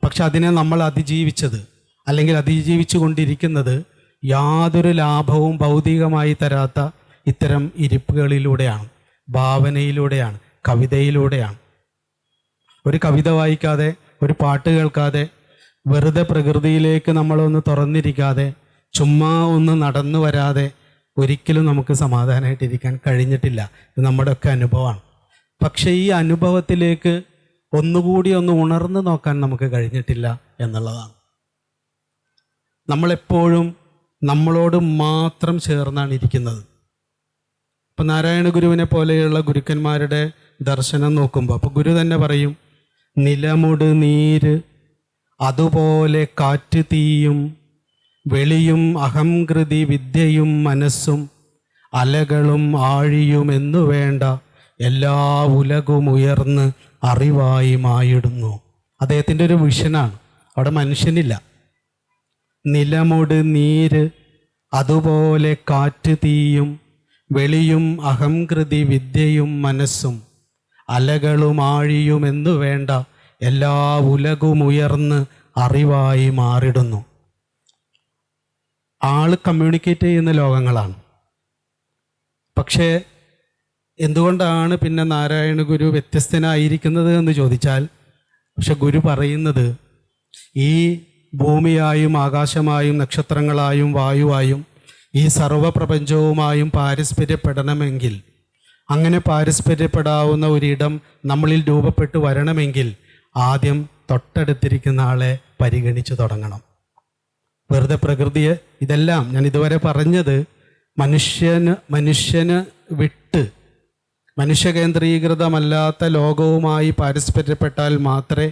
പക്ഷെ അതിനെ നമ്മൾ അതിജീവിച്ചത് അല്ലെങ്കിൽ അതിജീവിച്ചു കൊണ്ടിരിക്കുന്നത് യാതൊരു ലാഭവും ഭൗതികമായി തരാത്ത ഇത്തരം ഇരിപ്പുകളിലൂടെയാണ്, ഭാവനയിലൂടെയാണ്, കവിതയിലൂടെയാണ്. ഒരു കവിത വായിക്കാതെ, ഒരു പാട്ട് കേൾക്കാതെ, വെറുതെ പ്രകൃതിയിലേക്ക് നമ്മളൊന്ന് തുറന്നിരിക്കാതെ, ചുമ്മാ ഒന്ന് നടന്നു വരാതെ ഒരിക്കലും നമുക്ക് സമാധാനമായിട്ടിരിക്കാൻ കഴിഞ്ഞിട്ടില്ല. ഇത് നമ്മുടെയൊക്കെ അനുഭവമാണ്. പക്ഷേ ഈ അനുഭവത്തിലേക്ക് ഒന്നുകൂടി ഒന്ന് ഉണർന്നു നോക്കാൻ നമുക്ക് കഴിഞ്ഞിട്ടില്ല എന്നുള്ളതാണ്. നമ്മളെപ്പോഴും നമ്മളോട് മാത്രം ചേർന്നാണ് ഇരിക്കുന്നത്. ഇപ്പം നാരായണ ഗുരുവിനെ പോലെയുള്ള ഗുരുക്കന്മാരുടെ ദർശനം നോക്കുമ്പോൾ അപ്പോൾ ഗുരു തന്നെ പറയും, നിലമുട് നീര് അതുപോലെ കാറ്റ് തീയും വെളിയും അഹംകൃതി വിദ്യയും മനസ്സും അലകളും ആഴിയും എന്നു വേണ്ട എല്ലാ ഉലകും ഉയർന്ന് അറിവായി മായിടുന്നു. അദ്ദേഹത്തിൻ്റെ ഒരു വിഷനാണ്. അവിടെ മനുഷ്യനില്ല. നിലമുട് നീര് അതുപോലെ കാറ്റ് തീയും വെളിയും അഹംകൃതി വിദ്യയും മനസ്സും അലകളും ആഴിയും എന്നു വേണ്ട എല്ലാ ഉലകും ഉയർന്ന് അറിവായി മാറിടുന്നു. ആള് കമ്മ്യൂണിക്കേറ്റ് ചെയ്യുന്ന ലോകങ്ങളാണ്. പക്ഷേ എന്തുകൊണ്ടാണ് പിന്നെ നാരായണ ഗുരു വ്യത്യസ്തനായിരിക്കുന്നത് എന്ന് ചോദിച്ചാൽ, പക്ഷെ ഗുരു പറയുന്നത് ഈ ഭൂമിയായും ആകാശമായും നക്ഷത്രങ്ങളായും വായുവായും ഈ സർവപ്രപഞ്ചവുമായും പാരസ്പര്യപ്പെടണമെങ്കിൽ, അങ്ങനെ പാരസ്പര്യപ്പെടാവുന്ന ഒരിടം നമ്മളിൽ രൂപപ്പെട്ടു വരണമെങ്കിൽ ആദ്യം തൊട്ടടുത്തിരിക്കുന്ന ആളെ പരിഗണിച്ചു തുടങ്ങണം. വെറുതെ പ്രകൃതിയെ, ഇതെല്ലാം ഞാൻ ഇതുവരെ പറഞ്ഞത് മനുഷ്യന് വിട്ട് മനുഷ്യകേന്ദ്രീകൃതമല്ലാത്ത ലോകവുമായി പാരസ്പര്യപ്പെട്ടാൽ മാത്രമേ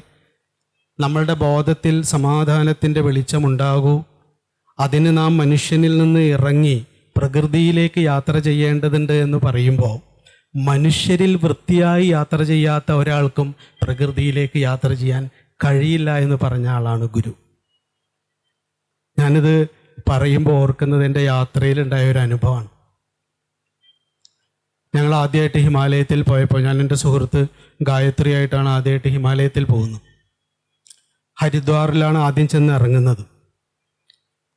നമ്മളുടെ ബോധത്തിൽ സമാധാനത്തിൻ്റെ വെളിച്ചമുണ്ടാകൂ. അതിന് നാം മനുഷ്യനിൽ നിന്ന് ഇറങ്ങി പ്രകൃതിയിലേക്ക് യാത്ര ചെയ്യേണ്ടതുണ്ട് എന്ന് പറയുമ്പോൾ, മനുഷ്യരിൽ വൃത്തിയായി യാത്ര ചെയ്യാത്ത ഒരാൾക്കും പ്രകൃതിയിലേക്ക് യാത്ര ചെയ്യാൻ കഴിയില്ല എന്ന് പറഞ്ഞ ആളാണ് ഗുരു. ഞാനിത് പറയുമ്പോൾ ഓർക്കുന്നത് എൻ്റെ യാത്രയിലുണ്ടായ ഒരു അനുഭവമാണ്. ഞങ്ങൾ ആദ്യമായിട്ട് ഹിമാലയത്തിൽ പോയപ്പോൾ, ഞാൻ എൻ്റെ സുഹൃത്ത് ഗായത്രിയായിട്ടാണ് ആദ്യമായിട്ട് ഹിമാലയത്തിൽ പോകുന്നത്. ഹരിദ്വാറിലാണ് ആദ്യം ചെന്ന് ഇറങ്ങുന്നത്.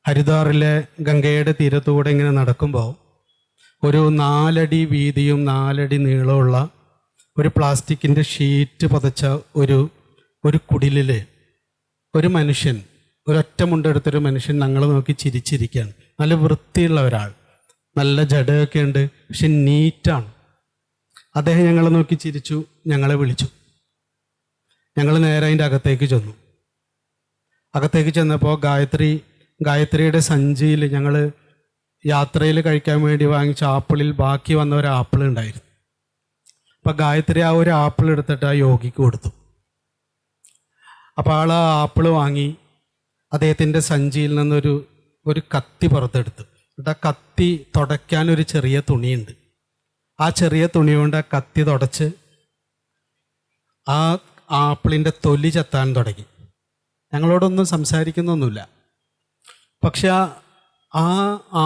ഹരിദ്വാറിലെ ഗംഗയുടെ തീരത്തൂടെ ഇങ്ങനെ നടക്കുമ്പോൾ ഒരു 4 അടി വീതിയും 4 അടി നീളമുള്ള ഒരു പ്ലാസ്റ്റിക്കിൻ്റെ ഷീറ്റ് പതച്ച ഒരു കുടിലിൽ ഒരു മനുഷ്യൻ, ഒരൊറ്റ മുണ്ടെടുത്തൊരു മനുഷ്യൻ ഞങ്ങൾ നോക്കി ചിരിച്ചിരിക്കുകയാണ്. നല്ല വൃത്തിയുള്ള ഒരാൾ, നല്ല ജടയൊക്കെ ഉണ്ട്, പക്ഷെ നീറ്റാണ്. അദ്ദേഹം ഞങ്ങളെ നോക്കി ചിരിച്ചു, ഞങ്ങളെ വിളിച്ചു. ഞങ്ങൾ നേരെ അതിൻ്റെ അകത്തേക്ക് ചെന്നു. അകത്തേക്ക് ചെന്നപ്പോൾ ഗായത്രിയുടെ സഞ്ചിയിൽ ഞങ്ങൾ യാത്രയിൽ കഴിക്കാൻ വേണ്ടി വാങ്ങിച്ച ആപ്പിളിൽ ബാക്കി വന്ന ഒരു ആപ്പിൾ ഉണ്ടായിരുന്നു. അപ്പം ഗായത്രി ആ ഒരു ആപ്പിൾ എടുത്തിട്ട് ആ യോഗിക്ക് കൊടുത്തു. അപ്പോൾ ആൾ ആ ആപ്പിൾ വാങ്ങി അദ്ദേഹത്തിൻ്റെ സഞ്ചിയിൽ നിന്നൊരു കത്തി പുറത്തെടുത്തു. എന്നിട്ട് ആ കത്തി തുടയ്ക്കാനൊരു ചെറിയ തുണിയുണ്ട്. ആ ചെറിയ തുണി കൊണ്ട് ആ കത്തി തുടച്ച് ആ ആപ്പിളിൻ്റെ തൊലി ചെത്താൻ തുടങ്ങി. ഞങ്ങളോടൊന്നും സംസാരിക്കുന്നൊന്നുമില്ല. പക്ഷെ ആ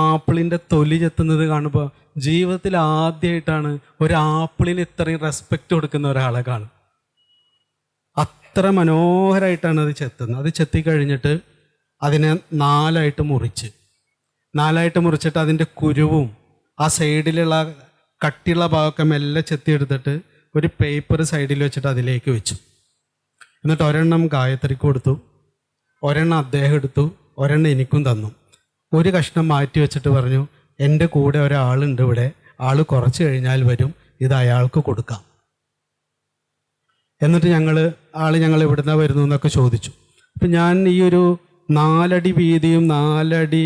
ആപ്പിളിൻ്റെ തൊലി ചെത്തുന്നത് കാണുമ്പോൾ ജീവിതത്തിൽ ആദ്യമായിട്ടാണ് ഒരു ആപ്പിളിന് ഇത്രയും റെസ്പെക്റ്റ് കൊടുക്കുന്ന ഒരാളെ കാണും. അത്ര മനോഹരമായിട്ടാണ് അത് ചെത്തുന്നത്. അത് ചെത്തിക്കഴിഞ്ഞിട്ട് അതിനെ നാലായിട്ട് മുറിച്ചിട്ട് അതിൻ്റെ കുരുവും ആ സൈഡിലുള്ള കട്ടിയുള്ള ഭാഗമൊക്കെ മെല്ലെ ചെത്തിയെടുത്തിട്ട് ഒരു പേപ്പർ സൈഡിൽ വെച്ചിട്ട് അതിലേക്ക് വെച്ചു. എന്നിട്ട് ഒരെണ്ണം ഗായത്രിക്ക് കൊടുത്തു, ഒരെണ്ണം അദ്ദേഹം എടുത്തു, ഒരെണ്ണം എനിക്കും തന്നു. ഒരു കഷ്ണം മാറ്റി വെച്ചിട്ട് പറഞ്ഞു, എൻ്റെ കൂടെ ഒരാളുണ്ട് ഇവിടെ, ആൾ കുറച്ച് കഴിഞ്ഞാൽ വരും, ഇത് അയാൾക്ക് കൊടുക്കാം. എന്നിട്ട് ഞങ്ങൾ ഇവിടുന്ന് വരുന്നു എന്നൊക്കെ ചോദിച്ചു. അപ്പം ഞാൻ ഈ ഒരു 4 അടി വീതിയും 4 അടി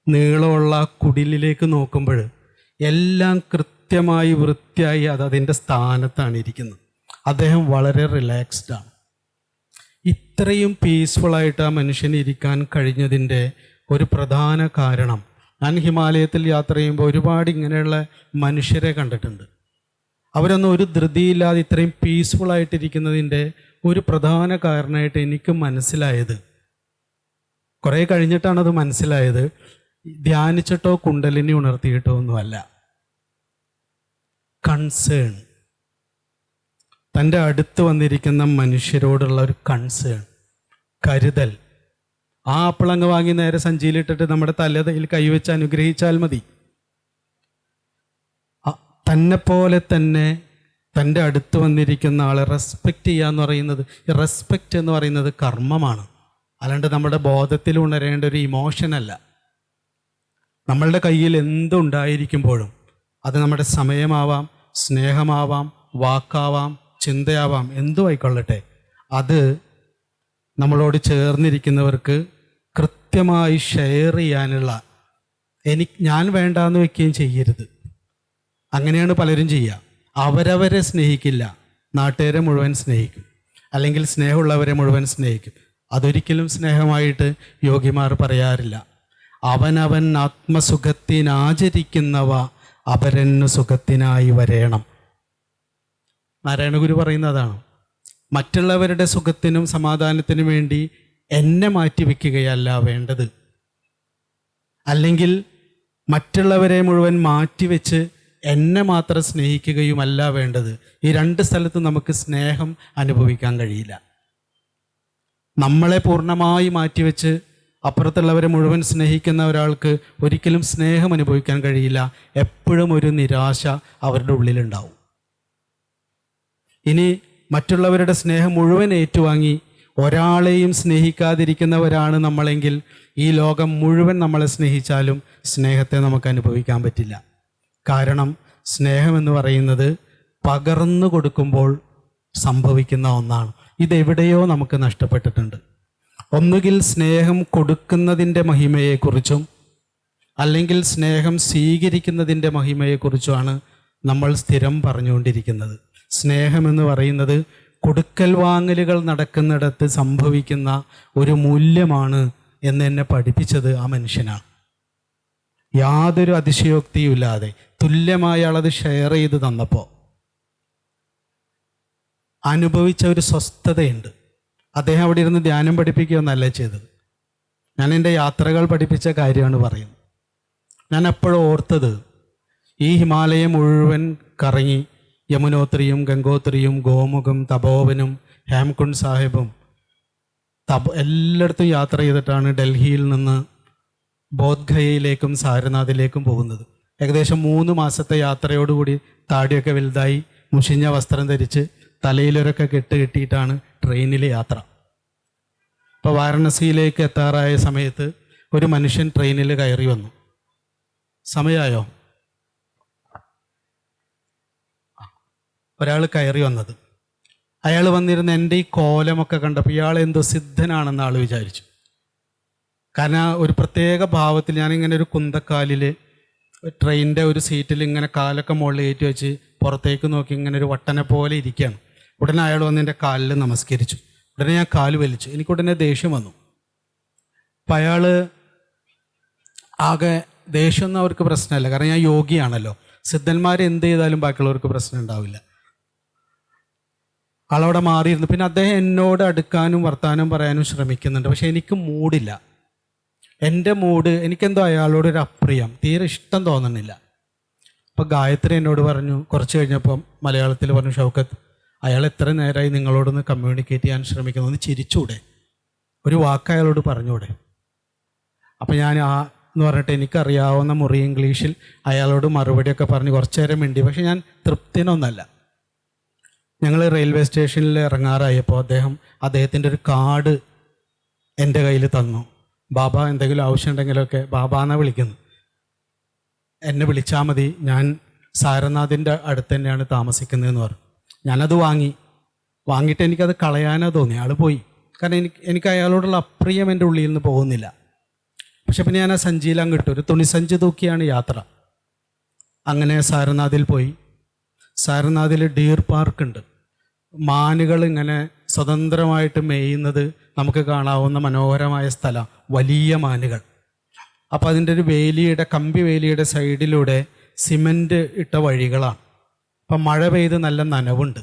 നീളമുള്ള കുടിലിലേക്ക് നോക്കുമ്പോൾ എല്ലാം കൃത്യമായി വൃത്തിയായി അതിൻ്റെ സ്ഥാനത്താണ് ഇരിക്കുന്നത്. അദ്ദേഹം വളരെ റിലാക്സ്ഡാണ്. ഇത്രയും പീസ്ഫുള്ളായിട്ട് ആ മനുഷ്യന് ഇരിക്കാൻ കഴിഞ്ഞതിൻ്റെ ഒരു പ്രധാന കാരണം, ഞാൻ ഹിമാലയത്തിൽ യാത്ര ചെയ്യുമ്പോൾ ഒരുപാട് ഇങ്ങനെയുള്ള മനുഷ്യരെ കണ്ടിട്ടുണ്ട്. അവരൊന്നും ഒരു ധൃതിയില്ലാതെ ഇത്രയും പീസ്ഫുള്ളായിട്ടിരിക്കുന്നതിൻ്റെ ഒരു പ്രധാന കാരണമായിട്ട് എനിക്ക് മനസ്സിലായത്, കുറേ കഴിഞ്ഞിട്ടാണത് മനസ്സിലായത്, ധ്യാനിച്ചിട്ടോ കുണ്ടലിനി ഉണർത്തിയിട്ടോ ഒന്നുമല്ല. കൺസേൺ, തൻ്റെ അടുത്ത് വന്നിരിക്കുന്ന മനുഷ്യരോടുള്ള ഒരു കൺസേൺ, കരുതൽ. ആ ആപ്പിളങ്ങ് വാങ്ങി നേരെ സഞ്ചിയിലിട്ടിട്ട് നമ്മുടെ തലയിൽ കൈവച്ച് അനുഗ്രഹിച്ചാൽ മതി. തന്നെപ്പോലെ തന്നെ തൻ്റെ അടുത്ത് വന്നിരിക്കുന്ന ആളെ റെസ്പെക്റ്റ് ചെയ്യുക എന്ന് പറയുന്നത്, റെസ്പെക്റ്റ് എന്ന് പറയുന്നത് കർമ്മമാണ്, അല്ലാണ്ട് നമ്മുടെ ബോധത്തിൽ ഉണരേണ്ട ഒരു ഇമോഷനല്ല. നമ്മളുടെ കയ്യിൽ എന്തുണ്ടായിരിക്കുമ്പോഴും അത് നമ്മുടെ സമയമാവാം, സ്നേഹമാവാം, വാക്കാവാം, ചിന്തയാവാം, എന്തു ആയിക്കൊള്ളട്ടെ, അത് നമ്മളോട് ചേർന്നിരിക്കുന്നവർക്ക് കൃത്യമായി ഷെയർ ചെയ്യാനുള്ള, ഞാൻ വേണ്ടാന്ന് വെക്കുകയും ചെയ്യരുത്. അങ്ങനെയാണ് പലരും ചെയ്യുക. അവരവരെ സ്നേഹിക്കില്ല, നാട്ടുകാരെ മുഴുവൻ സ്നേഹിക്കും, അല്ലെങ്കിൽ സ്നേഹമുള്ളവരെ മുഴുവൻ സ്നേഹിക്കും. അതൊരിക്കലും സ്നേഹമായിട്ട് യോഗിമാർ പറയാറില്ല. അവനവൻ ആത്മസുഖത്തിനാചരിക്കുന്നവ അപരന് സുഖത്തിനായി വരേണം. നാരായണഗുരു പറയുന്നതാണ്. മറ്റുള്ളവരുടെ സുഖത്തിനും സമാധാനത്തിനും വേണ്ടി എന്നെ മാറ്റിവെക്കുകയല്ല വേണ്ടത്, അല്ലെങ്കിൽ മറ്റുള്ളവരെ മുഴുവൻ മാറ്റിവെച്ച് എന്നെ മാത്രം സ്നേഹിക്കുകയുമല്ല വേണ്ടത്. ഈ 2 സ്ഥലത്തും നമുക്ക് സ്നേഹം അനുഭവിക്കാൻ കഴിയില്ല. നമ്മളെ പൂർണ്ണമായി മാറ്റിവെച്ച് അപ്പുറത്തുള്ളവരെ മുഴുവൻ സ്നേഹിക്കുന്ന ഒരാൾക്ക് ഒരിക്കലും സ്നേഹം അനുഭവിക്കാൻ കഴിയില്ല. എപ്പോഴും ഒരു നിരാശ അവരുടെ ഉള്ളിലുണ്ടാവും. ഇനി മറ്റുള്ളവരുടെ സ്നേഹം മുഴുവൻ ഏറ്റുവാങ്ങി ഒരാളെയും സ്നേഹിക്കാതിരിക്കുന്നവരാണ് നമ്മളെങ്കിൽ ഈ ലോകം മുഴുവൻ നമ്മളെ സ്നേഹിച്ചാലും സ്നേഹത്തെ നമുക്ക് അനുഭവിക്കാൻ പറ്റില്ല. കാരണം സ്നേഹമെന്ന് പറയുന്നത് പകർന്നു കൊടുക്കുമ്പോൾ സംഭവിക്കുന്ന ഒന്നാണ്. ഇതെവിടെയോ നമുക്ക് നഷ്ടപ്പെട്ടിട്ടുണ്ട്. ഒന്നുകിൽ സ്നേഹം കൊടുക്കുന്നതിൻ്റെ മഹിമയെക്കുറിച്ചും അല്ലെങ്കിൽ സ്നേഹം സ്വീകരിക്കുന്നതിൻ്റെ മഹിമയെക്കുറിച്ചുമാണ് നമ്മൾ സ്ഥിരം പറഞ്ഞുകൊണ്ടിരിക്കുന്നത്. സ്നേഹമെന്ന് പറയുന്നത് കൊടുക്കൽ വാങ്ങലുകൾ നടക്കുന്നിടത്ത് സംഭവിക്കുന്ന ഒരു മൂല്യമാണ് എന്ന് എന്നെ പഠിപ്പിച്ചത് ആ മനുഷ്യനാണ്. യാതൊരു അതിശയോക്തിയുമില്ലാതെ തുല്യമായ ആളത് ഷെയർ ചെയ്ത് തന്നപ്പോൾ അനുഭവിച്ച ഒരു സ്വസ്ഥതയുണ്ട്. അദ്ദേഹം അവിടെ ഇരുന്ന് ധ്യാനം പഠിപ്പിക്കുകയൊന്നല്ല ചെയ്തത്. ഞാൻ എൻ്റെ യാത്രകൾ പഠിപ്പിച്ച കാര്യമാണ് പറയുന്നത്. ഞാൻ എപ്പോഴും ഓർത്തത്, ഈ ഹിമാലയം മുഴുവൻ കറങ്ങി യമുനോത്രിയും ഗംഗോത്രിയും ഗോമുഖം തപോവനും ഹേംകുണ്ട് സാഹിബും എല്ലായിടത്തും യാത്ര ചെയ്തിട്ടാണ് ഡൽഹിയിൽ നിന്ന് ബോധ്ഗയയിലേക്കും സാരനാഥിലേക്കും പോകുന്നത്. ഏകദേശം 3 മാസത്തെ യാത്രയോടുകൂടി താടിയൊക്കെ വലുതായി മുഷിഞ്ഞ വസ്ത്രം ധരിച്ച് തലയിലൊരൊക്കെ കെട്ടിയിട്ടാണ് ട്രെയിനിൽ യാത്ര. അപ്പോൾ വാരണസിയിലേക്ക് എത്താറായ സമയത്ത് ഒരു മനുഷ്യൻ ട്രെയിനിൽ കയറി വന്നു. സമയമായോ? ഒരാൾ കയറി വന്നത് അയാൾ വന്നിരുന്ന എൻ്റെ ഈ കോലമൊക്കെ കണ്ടപ്പോൾ ഇയാൾ എന്തോ സിദ്ധനാണെന്ന് ആൾ വിചാരിച്ചു. കാരണം ഒരു പ്രത്യേക ഭാവത്തിൽ ഞാനിങ്ങനെ ഒരു കുന്തക്കാലിൽ ട്രെയിനിൻ്റെ ഒരു സീറ്റിൽ ഇങ്ങനെ കാലൊക്കെ മുകളിൽ കയറ്റി വെച്ച് പുറത്തേക്ക് നോക്കി ഇങ്ങനെ ഒരു വട്ടനെ പോലെ ഇരിക്കുകയാണ്. ഉടനെ അയാൾ വന്ന് എൻ്റെ കാലിൽ നമസ്കരിച്ചു. ഉടനെ ഞാൻ കാല് വലിച്ചു. എനിക്കുടനെ ദേഷ്യം വന്നു. അപ്പം അയാൾ ആകെ ദേഷ്യമൊന്നും അവർക്ക് പ്രശ്നമല്ല, കാരണം ഞാൻ യോഗിയാണല്ലോ. സിദ്ധന്മാർ എന്ത് ചെയ്താലും ബാക്കിയുള്ളവർക്ക് പ്രശ്നം ഉണ്ടാവില്ല. ആളവിടെ മാറിയിരുന്നു. പിന്നെ അദ്ദേഹം എന്നോട് അടുക്കാനും വർത്താനം പറയാനും ശ്രമിക്കുന്നുണ്ട്. പക്ഷെ എനിക്ക് മൂഡില്ല. എൻ്റെ മൂഡ്, എനിക്കെന്തോ അയാളോടൊരു അപ്രിയം, തീരെ ഇഷ്ടം തോന്നുന്നില്ല. അപ്പോൾ ഗായത്രി എന്നോട് പറഞ്ഞു, കുറച്ച് കഴിഞ്ഞപ്പം മലയാളത്തിൽ പറഞ്ഞു, ഷൗക്കത്ത്, അയാൾ എത്ര നേരമായി നിങ്ങളോടൊന്ന് കമ്മ്യൂണിക്കേറ്റ് ചെയ്യാൻ ശ്രമിക്കുന്നു, ഒന്ന് ചിരിച്ചൂടെ, ഒരു വാക്ക് അയാളോട് പറഞ്ഞൂടെ. അപ്പം ഞാൻ എന്ന് പറഞ്ഞിട്ട് എനിക്കറിയാവുന്ന മുറി ഇംഗ്ലീഷിൽ അയാളോട് മറുപടിയൊക്കെ പറഞ്ഞ് കുറച്ച് നേരം മിണ്ടി. പക്ഷെ ഞാൻ തൃപ്തിനൊന്നല്ല. ഞങ്ങൾ റെയിൽവേ സ്റ്റേഷനിൽ ഇറങ്ങാറായപ്പോൾ അദ്ദേഹത്തിൻ്റെ ഒരു കാർഡ് എൻ്റെ കയ്യിൽ തന്നു. ബാബ, എന്തെങ്കിലും ആവശ്യമുണ്ടെങ്കിലൊക്കെ ബാബാന്നാണ് വിളിക്കുന്നത്, എന്നെ വിളിച്ചാൽ മതി, ഞാൻ സാരനാഥിൻ്റെ അടുത്ത് തന്നെയാണ് താമസിക്കുന്നതെന്ന് പറഞ്ഞു. ഞാനത് വാങ്ങിയിട്ട് എനിക്കത് കളയാനാ തോന്നി. ആൾ പോയി. കാരണം എനിക്ക് അയാളോടുള്ള അപ്രിയം എൻ്റെ ഉള്ളിൽ നിന്ന് പോകുന്നില്ല. പക്ഷെ പിന്നെ ഞാൻ ആ സഞ്ചിയിൽ അങ്ങിട്ടു. ഒരു തുണിസഞ്ചി തൂക്കിയാണ് യാത്ര. അങ്ങനെ സാരനാഥിൽ പോയി. സാരനാഥിൽ ഡീർ പാർക്കുണ്ട്. മാനുകൾ ഇങ്ങനെ സ്വതന്ത്രമായിട്ട് മേയുന്നത് നമുക്ക് കാണാവുന്ന മനോഹരമായ സ്ഥലം, വലിയ മാനുകൾ. അപ്പോൾ അതിൻ്റെ ഒരു കമ്പി വേലിയുടെ സൈഡിലൂടെ സിമൻറ്റ് ഇട്ട വഴികളാണ്. അപ്പം മഴ പെയ്ത് നല്ല നനവുണ്ട്.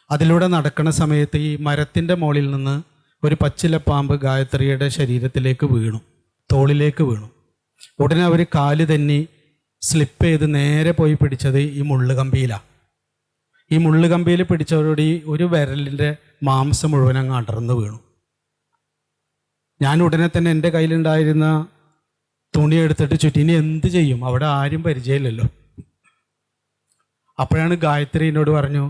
അതിലൂടെ നടക്കുന്ന സമയത്ത് ഈ മരത്തിൻ്റെ മുകളിൽ നിന്ന് ഒരു പച്ചിലപ്പാമ്പ് ഗായത്രിയുടെ ശരീരത്തിലേക്ക് വീണു, തോളിലേക്ക് വീണു. ഉടനെ അവർ കാല് തന്നെ സ്ലിപ്പ് ചെയ്ത് നേരെ പോയി പിടിച്ചത് ഈ മുള്ളുകമ്പിയിലാണ്. ഈ മുള്ളുകമ്പിയിൽ പിടിച്ചവരോട് ഒരു വിരലിൻ്റെ മാംസം മുഴുവൻ അങ്ങ് അടർന്ന് വീണു. ഞാൻ ഉടനെ തന്നെ എൻ്റെ കയ്യിലുണ്ടായിരുന്ന തുണി എടുത്തിട്ട് ചുറ്റി. ഇനി എന്ത് ചെയ്യും, അവിടെ ആരും പരിചയമില്ലല്ലോ. അപ്പോഴാണ് ഗായത്രി എന്നോട് പറഞ്ഞു,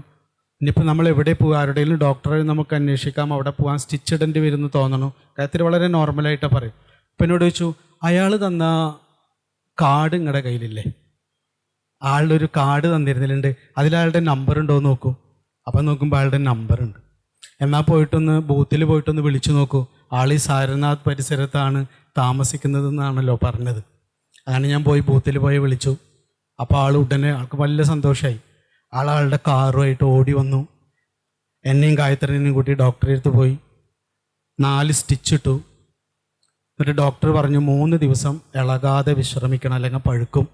ഇനിയിപ്പോൾ നമ്മൾ എവിടെ പോകുക, ആരുടെയും ഡോക്ടറെ നമുക്ക് അന്വേഷിക്കാം, അവിടെ പോകാൻ സ്റ്റിച്ച് ഇടേണ്ടി വരുമെന്ന് തോന്നണു. ഗായത്രി വളരെ നോർമലായിട്ടാണ് പറയും. അപ്പം എന്നോട് ചോദിച്ചു, അയാൾ തന്ന കാർഡ് നിങ്ങളുടെ കയ്യിലില്ലേ? ആളുടെ ഒരു കാർഡ് തന്നിരുന്നില്ലുണ്ട്, അതിലയാളുടെ നമ്പർ ഉണ്ടോ എന്ന് നോക്കൂ. അപ്പം നോക്കുമ്പോൾ അയാളുടെ നമ്പറുണ്ട്. എന്നാൽ ബൂത്തിൽ പോയിട്ടൊന്ന് വിളിച്ചു നോക്കൂ, ആൾ ഈ സാരനാഥ് പരിസരത്താണ് താമസിക്കുന്നതെന്നാണല്ലോ പറഞ്ഞത്. അങ്ങനെ ഞാൻ ബൂത്തിൽ പോയി വിളിച്ചു. അപ്പോൾ ആൾക്ക് വലിയ സന്തോഷമായി. ആളുടെ കാറുമായിട്ട് ഓടി വന്നു. എന്നെയും ഗായത്രിനെയും കൂട്ടി ഡോക്ടറെ അടുത്ത് പോയി. 4 സ്റ്റിച്ച് ഇട്ടു. എന്നിട്ട് ഡോക്ടർ പറഞ്ഞു 3 ദിവസം ഇളകാതെ വിശ്രമിക്കണം, അല്ലെങ്കിൽ പഴുക്കും.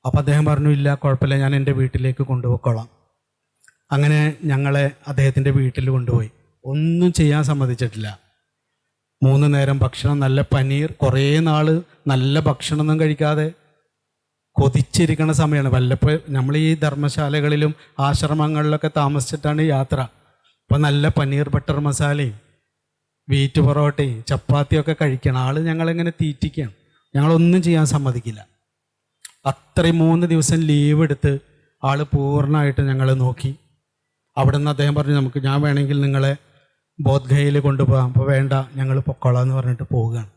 അപ്പോൾ അദ്ദേഹം പറഞ്ഞു, ഇല്ല കുഴപ്പമില്ല, ഞാൻ എൻ്റെ വീട്ടിലേക്ക് കൊണ്ടുപോയിക്കോളാം. അങ്ങനെ ഞങ്ങളെ അദ്ദേഹത്തിൻ്റെ വീട്ടിൽ കൊണ്ടുപോയി. ഒന്നും ചെയ്യാൻ സമ്മതിച്ചിട്ടില്ല. 3 നേരം ഭക്ഷണം, നല്ല പനീർ, കുറേ നാൾ നല്ല ഭക്ഷണമൊന്നും കഴിക്കാതെ കൊതിച്ചിരിക്കണ സമയമാണ്. വല്ലപ്പോൾ നമ്മൾ ഈ ധർമ്മശാലകളിലും ആശ്രമങ്ങളിലൊക്കെ താമസിച്ചിട്ടാണ് യാത്ര. അപ്പോൾ നല്ല പനീർ ബട്ടർ മസാലയും വീറ്റ് പൊറോട്ടയും ചപ്പാത്തിയൊക്കെ കഴിക്കണം. ഞങ്ങളിങ്ങനെ തീറ്റിക്കുകയാണ്. ഞങ്ങളൊന്നും ചെയ്യാൻ സമ്മതിക്കില്ല. അത്രയും 3 ദിവസം ലീവ് എടുത്ത് പൂർണ്ണമായിട്ട് ഞങ്ങളെ നോക്കി. അവിടെ നിന്ന് അദ്ദേഹം പറഞ്ഞു, ഞാൻ വേണമെങ്കിൽ നിങ്ങളെ ബോധ്ഗയയിൽ കൊണ്ടുപോകാം. അപ്പോൾ വേണ്ട, ഞങ്ങൾ പൊക്കോളാം എന്ന് പറഞ്ഞിട്ട് പോവുകയാണ്.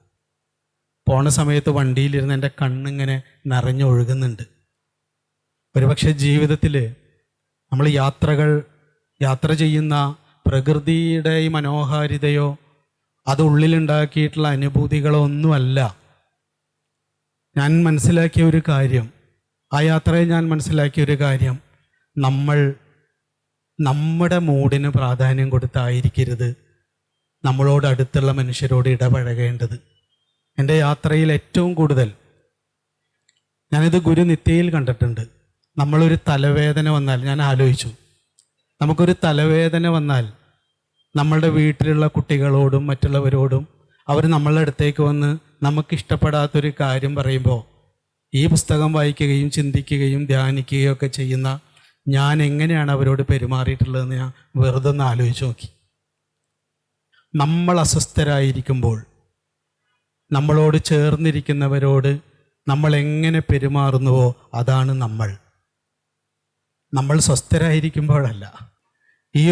പോണ സമയത്ത് വണ്ടിയിലിരുന്ന് എൻ്റെ കണ്ണിങ്ങനെ നിറഞ്ഞൊഴുകുന്നുണ്ട്. ഒരുപക്ഷെ ജീവിതത്തിൽ നമ്മൾ യാത്ര ചെയ്യുന്ന പ്രകൃതിയുടെ ഈ മനോഹാരിതയോ അത് ഉള്ളിലുണ്ടാക്കിയിട്ടുള്ള അനുഭൂതികളോ ഒന്നുമല്ല. ഞാൻ മനസ്സിലാക്കിയ ഒരു കാര്യം, ആ യാത്രയിൽ ഞാൻ മനസ്സിലാക്കിയ ഒരു കാര്യം, നമ്മുടെ മൂഡിന് പ്രാധാന്യം കൊടുത്തായിരിക്കരുത് നമ്മളോട് അടുത്തുള്ള മനുഷ്യരോട് ഇടപഴകേണ്ടത്. എൻ്റെ യാത്രയിൽ ഏറ്റവും കൂടുതൽ ഞാനിത് ഗുരു നിത്യയിൽ കണ്ടിട്ടുണ്ട്. നമ്മളൊരു തലവേദന വന്നാൽ, ഞാൻ ആലോചിച്ചു, നമുക്കൊരു തലവേദന വന്നാൽ നമ്മളുടെ വീട്ടിലുള്ള കുട്ടികളോടും മറ്റുള്ളവരോടും അവർ നമ്മളുടെ അടുത്തേക്ക് വന്ന് നമുക്കിഷ്ടപ്പെടാത്തൊരു കാര്യം പറയുമ്പോൾ ഈ പുസ്തകം വായിക്കുകയും ചിന്തിക്കുകയും ധ്യാനിക്കുകയും ഒക്കെ ചെയ്യുന്ന ഞാൻ എങ്ങനെയാണ് അവരോട് പെരുമാറിയിട്ടുള്ളതെന്ന് ഞാൻ വെറുതെ ഒന്ന് ആലോചിച്ച് നോക്കി. നമ്മൾ അസ്വസ്ഥരായിരിക്കുമ്പോൾ നമ്മളോട് ചേർന്നിരിക്കുന്നവരോട് നമ്മൾ എങ്ങനെ പെരുമാറുന്നുവോ അതാണ് നമ്മൾ സ്വസ്ഥരായിരിക്കുമ്പോഴല്ല. ഈ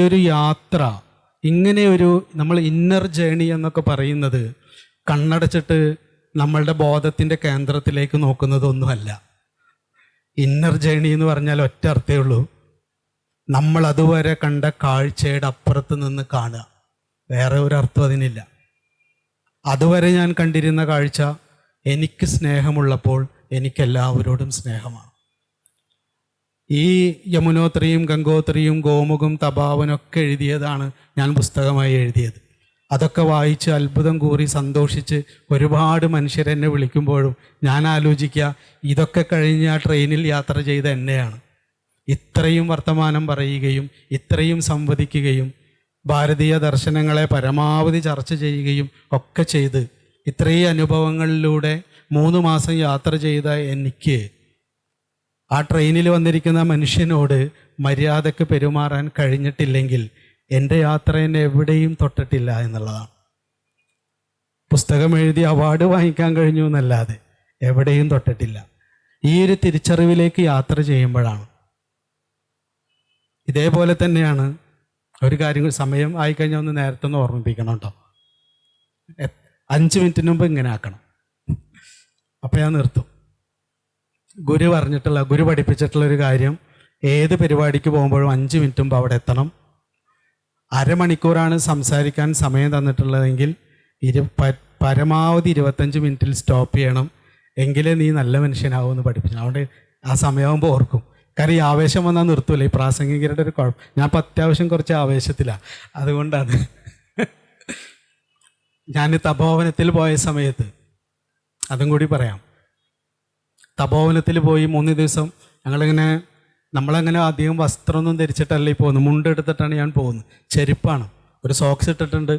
ഒരു യാത്ര, ഇങ്ങനെയൊരു നമ്മൾ ഇന്നർ ജേണി എന്നൊക്കെ പറയുന്നത് കണ്ണടച്ചിട്ട് നമ്മളുടെ ബോധത്തിൻ്റെ കേന്ദ്രത്തിലേക്ക് നോക്കുന്നതൊന്നുമല്ല. ഇന്നർ ജേണി എന്ന് പറഞ്ഞാൽ ഒറ്റ അർത്ഥമേ ഉള്ളൂ, നമ്മൾ അതുവരെ കണ്ട കാഴ്ചയുടെ അപ്പുറത്ത് നിന്ന് കാണുക. വേറെ ഒരു അർത്ഥം അതിനില്ല. അതുവരെ ഞാൻ കണ്ടിരുന്ന കാഴ്ച, എനിക്ക് സ്നേഹമുള്ളപ്പോൾ എനിക്കെല്ലാവരോടും സ്നേഹമാണ്. ഈ യമുനോത്രിയും ഗംഗോത്രിയും ഗോമുഖം തപാവനൊക്കെ എഴുതിയതാണ് ഞാൻ പുസ്തകമായി എഴുതിയത്. അതൊക്കെ വായിച്ച് അത്ഭുതം കൂറി സന്തോഷിച്ച് ഒരുപാട് മനുഷ്യരെന്നെ വിളിക്കുമ്പോഴും ഞാൻ ആലോചിക്കുക, ഇതൊക്കെ കഴിഞ്ഞ് ആ ട്രെയിനിൽ യാത്ര ചെയ്ത എന്നെയാണ്. ഇത്രയും വർത്തമാനം പറയുകയും ഇത്രയും സംവദിക്കുകയും ഭാരതീയ ദർശനങ്ങളെ പരമാവധി ചർച്ച ചെയ്യുകയും ഒക്കെ ചെയ്ത് ഇത്രയും അനുഭവങ്ങളിലൂടെ 3 മാസം യാത്ര ചെയ്ത എനിക്ക് ആ ട്രെയിനിൽ വന്നിരിക്കുന്ന മനുഷ്യനോട് മര്യാദയ്ക്ക് പെരുമാറാൻ കഴിഞ്ഞിട്ടില്ലെങ്കിൽ എൻ്റെ യാത്ര എന്നെ എവിടെയും തൊട്ടിട്ടില്ല എന്നുള്ളതാണ്. പുസ്തകം എഴുതി അവാർഡ് വാങ്ങിക്കാൻ കഴിഞ്ഞു എന്നല്ലാതെ എവിടെയും തൊട്ടിട്ടില്ല. ഈ ഒരു തിരിച്ചറിവിലേക്ക് യാത്ര ചെയ്യുമ്പോഴാണ്. ഇതേപോലെ തന്നെയാണ് ഒരു കാര്യം, സമയം ആയിക്കഴിഞ്ഞാൽ ഒന്ന് നേരത്തെ ഒന്ന് ഓർമ്മിപ്പിക്കണം കേട്ടോ. 5 മിനിറ്റിന് മുമ്പ് ഇങ്ങനെ ആക്കണം. അപ്പം ഞാൻ നിർത്തും. ഗുരു പഠിപ്പിച്ചിട്ടുള്ളൊരു കാര്യം, ഏത് പരിപാടിക്ക് പോകുമ്പോഴും 5 മിനിറ്റ് മുമ്പ് അവിടെ എത്തണം. അരമണിക്കൂറാണ് സംസാരിക്കാൻ സമയം തന്നിട്ടുള്ളതെങ്കിൽ പരമാവധി 25 മിനിറ്റിൽ സ്റ്റോപ്പ് ചെയ്യണം. എങ്കിലേ നീ നല്ല മനുഷ്യനാവുമെന്ന് പഠിപ്പിച്ചു. അതുകൊണ്ട് ആ സമയമാകുമ്പോൾ ഓർക്കും. കാരണം ഈ ആവേശം വന്നാൽ നിർത്തൂല. ഈ പ്രാസംഗികരുടെ ഒരു കുഴപ്പം, ഞാൻ ഇപ്പം അത്യാവശ്യം കുറച്ച് ആവേശത്തിലാണ്. അതുകൊണ്ടാണ്. ഞാൻ തപോവനത്തിൽ പോയ സമയത്ത് അതും കൂടി പറയാം. തപോവനത്തിൽ പോയി 3 ദിവസം നമ്മളങ്ങനെ അധികം വസ്ത്രമൊന്നും ധരിച്ചിട്ടല്ല ഈ പോകുന്നത്. മുണ്ടെടുത്തിട്ടാണ് ഞാൻ പോകുന്നത്. ചെരുപ്പാണ്, ഒരു സോക്സ് ഇട്ടിട്ടുണ്ട്.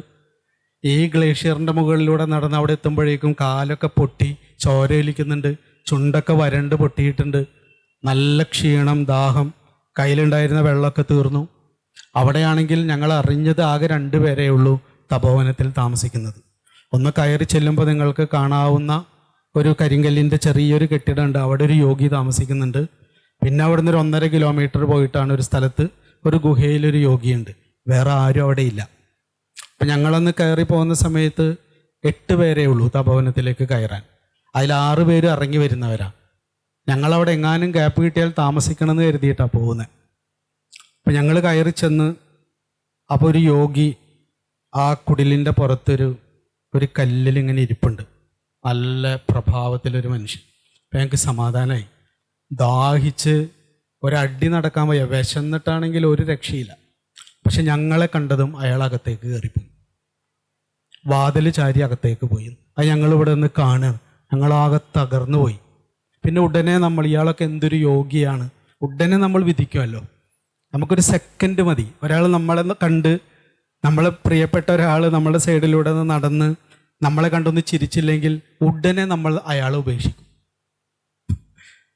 ഈ ഗ്ലേഷ്യറിൻ്റെ മുകളിലൂടെ നടന്ന് അവിടെ എത്തുമ്പോഴേക്കും കാലൊക്കെ പൊട്ടി ചോരയൊലിക്കുന്നുണ്ട്, ചുണ്ടൊക്കെ വരണ്ട് പൊട്ടിയിട്ടുണ്ട്, നല്ല ക്ഷീണം, ദാഹം, കയ്യിലുണ്ടായിരുന്ന വെള്ളമൊക്കെ തീർന്നു. അവിടെയാണെങ്കിൽ ഞങ്ങൾ അറിഞ്ഞത് ആകെ 2 പേരേ ഉള്ളൂ തപോവനത്തിൽ താമസിക്കുന്നത്. ഒന്ന് കയറി ചെല്ലുമ്പോൾ നിങ്ങൾക്ക് കാണാവുന്ന ഒരു കരിങ്കല്ലിൻ്റെ ചെറിയൊരു കെട്ടിടമുണ്ട്, അവിടെ ഒരു യോഗി താമസിക്കുന്നുണ്ട്. പിന്നെ അവിടെ നിന്ന് 1.5 കിലോമീറ്റർ പോയിട്ടാണ് ഒരു സ്ഥലത്ത് ഒരു ഗുഹയിലൊരു യോഗിയുണ്ട്. വേറെ ആരും അവിടെ ഇല്ല. അപ്പം ഞങ്ങളന്ന് കയറി പോകുന്ന സമയത്ത് 8 പേരേ ഉള്ളൂ തപോവനത്തിലേക്ക് കയറാൻ. അതിൽ 6 പേര് ഇറങ്ങി വരുന്നവരാണ്. ഞങ്ങളവിടെ എങ്ങാനും ഗ്യാപ്പ് കിട്ടിയാൽ താമസിക്കണമെന്ന് കരുതിയിട്ടാണ് പോകുന്നത്. അപ്പം ഞങ്ങൾ കയറി ചെന്ന്, അപ്പോൾ ഒരു യോഗി ആ കുടിലിൻ്റെ പുറത്തൊരു കല്ലിൽ ഇങ്ങനെ ഇരിപ്പുണ്ട്. നല്ല പ്രഭാവത്തിലൊരു മനുഷ്യൻ. അപ്പം ഞങ്ങൾക്ക് സമാധാനമായി. ദാഹിച്ച് ഒരടി നടക്കാൻ വയ്യ, വിശന്നിട്ടാണെങ്കിൽ ഒരു രക്ഷയില്ല. പക്ഷെ ഞങ്ങളെ കണ്ടതും അയാൾ അകത്തേക്ക് കയറിപ്പോയി, വാതിൽ ചാരി അകത്തേക്ക് പോയി. അത് ഞങ്ങളിവിടെ നിന്ന് കാണുകയാണ്. ഞങ്ങളാകെ തകർന്നു പോയി. പിന്നെ ഉടനെ ഇയാളൊക്കെ എന്തൊരു യോഗിയാണ്, ഉടനെ നമ്മൾ വിധിക്കുമല്ലോ. നമുക്കൊരു സെക്കൻഡ് മതി. ഒരാൾ നമ്മളെ കണ്ട്, നമ്മളെ പ്രിയപ്പെട്ട ഒരാൾ നമ്മുടെ സൈഡിലൂടെ നിന്ന് നടന്ന് നമ്മളെ കണ്ടൊന്ന് ചിരിച്ചില്ലെങ്കിൽ ഉടനെ നമ്മൾ അയാളെ ഉപേക്ഷിക്കും.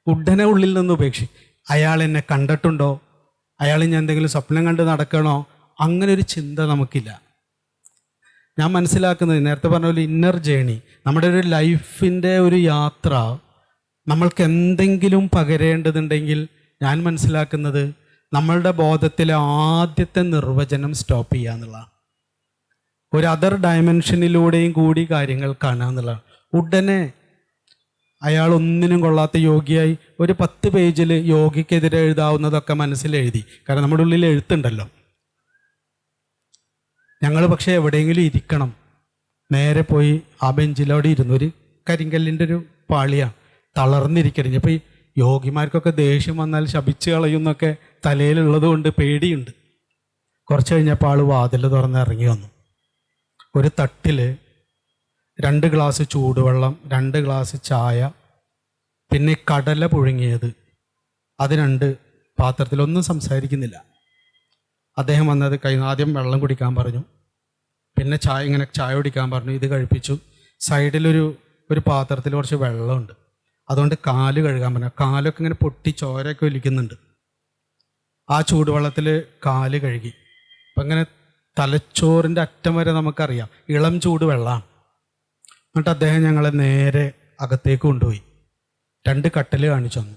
ഉടനെ ഉള്ളിൽ നിന്ന് ഉപേക്ഷിക്കും. അയാൾ എന്നെ കണ്ടിട്ടുണ്ടോ, അയാൾ ഞാൻ എന്തെങ്കിലും സ്വപ്നം കണ്ട് നടക്കണോ, അങ്ങനെ ഒരു ചിന്ത നമുക്കില്ല. ഞാൻ മനസ്സിലാക്കുന്നത്, നേരത്തെ പറഞ്ഞ പോലെ ഇന്നർ ജേണി, നമ്മുടെ ഒരു ലൈഫിൻ്റെ ഒരു യാത്ര, നമ്മൾക്ക് എന്തെങ്കിലും പകരേണ്ടതുണ്ടെങ്കിൽ ഞാൻ മനസ്സിലാക്കുന്നത് നമ്മളുടെ ബോധത്തിലെ ആദ്യത്തെ നിർവചനം സ്റ്റോപ്പ് ചെയ്യുക എന്നുള്ളതാണ്. ഒരു അതർ ഡയമെൻഷനിലൂടെയും കൂടി കാര്യങ്ങൾ കാണുക എന്നുള്ളതാണ്. ഉടനെ അയാൾ ഒന്നിനും കൊള്ളാത്ത യോഗിയായി ഒരു 10 പേജിൽ യോഗിക്കെതിരെ എഴുതാവുന്നതൊക്കെ മനസ്സിലെഴുതി. കാരണം നമ്മുടെ ഉള്ളിൽ എഴുത്തുണ്ടല്ലോ. ഞങ്ങൾ പക്ഷേ എവിടെയെങ്കിലും ഇരിക്കണം. നേരെ പോയി ആ ബെഞ്ചിലവിടെ ഇരുന്നു. ഒരു കരിങ്കല്ലിൻ്റെ ഒരു പാളിയാണ്, തളർന്നിരിക്കരുത്. ഇപ്പോൾ ഈ യോഗിമാർക്കൊക്കെ ദേഷ്യം വന്നാൽ ശപിച്ച് കളയുന്നൊക്കെ തലയിലുള്ളത് കൊണ്ട് പേടിയുണ്ട്. കുറച്ച് കഴിഞ്ഞപ്പോൾ ആൾ വാതിൽ തുറന്ന് ഇറങ്ങി വന്നു. ഒരു തട്ടിൽ 2 ഗ്ലാസ് ചൂടുവെള്ളം, 2 ഗ്ലാസ് ചായ, പിന്നെ കടല പുഴുങ്ങിയത്, അത് 2 പാത്രത്തിൽ. ഒന്നും സംസാരിക്കുന്നില്ല. അദ്ദേഹം വന്നത് ആദ്യം വെള്ളം കുടിക്കാൻ പറഞ്ഞു, പിന്നെ ചായ കുടിക്കാൻ പറഞ്ഞു. ഇത് കഴിപ്പിച്ചു. സൈഡിലൊരു പാത്രത്തിൽ കുറച്ച് വെള്ളമുണ്ട്, അതുകൊണ്ട് കാല് കഴുകാൻ പറഞ്ഞു. കാലൊക്കെ ഇങ്ങനെ പൊട്ടി ചോരയൊക്കെ ഒലിക്കുന്നുണ്ട്. ആ ചൂടുവെള്ളത്തിൽ കാല് കഴുകി. അപ്പം ഇങ്ങനെ തലച്ചോറിൻ്റെ അറ്റം വരെ നമുക്കറിയാം ഇളം ചൂട് വെള്ളമാണ്. എന്നിട്ട് അദ്ദേഹം ഞങ്ങളെ നേരെ അകത്തേക്ക് കൊണ്ടുപോയി. 2 കട്ടിൽ കാണിച്ചു തന്നു.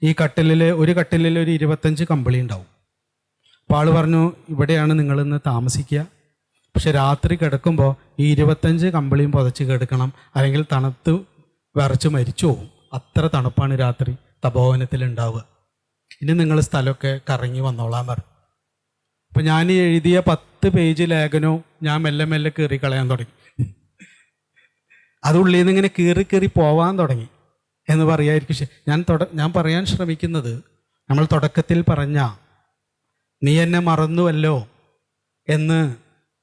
ഈ ഒരു കട്ടിലിൽ ഒരു 25 കമ്പിളി ഉണ്ടാവും. അപ്പോൾ ആൾ പറഞ്ഞു, ഇവിടെയാണ് നിങ്ങളിന്ന് താമസിക്കുക. പക്ഷെ രാത്രി കിടക്കുമ്പോൾ ഈ 25 കമ്പിളിയും പുതച്ച് കിടക്കണം, അല്ലെങ്കിൽ തണുത്ത് വിറച്ച് മരിച്ചു പോകും. അത്ര തണുപ്പാണ് രാത്രി തപോവനത്തിൽ ഉണ്ടാവുക. ഇനി നിങ്ങൾ സ്ഥലമൊക്കെ കറങ്ങി വന്നോളാൻ പറഞ്ഞു. അപ്പം ഞാൻ ഈ എഴുതിയ 10 പേജ് ലേഖനവും ഞാൻ മെല്ലെ മെല്ലെ കീറി കളയാൻ തുടങ്ങി. അത് ഉള്ളിൽ നിന്ന് ഇങ്ങനെ കീറി കീറി പോവാൻ തുടങ്ങി എന്ന് പറയായിരിക്കും. ഞാൻ പറയാൻ ശ്രമിക്കുന്നത്, നമ്മൾ തുടക്കത്തിൽ പറഞ്ഞ നീ എന്നെ മറന്നുവല്ലോ എന്ന്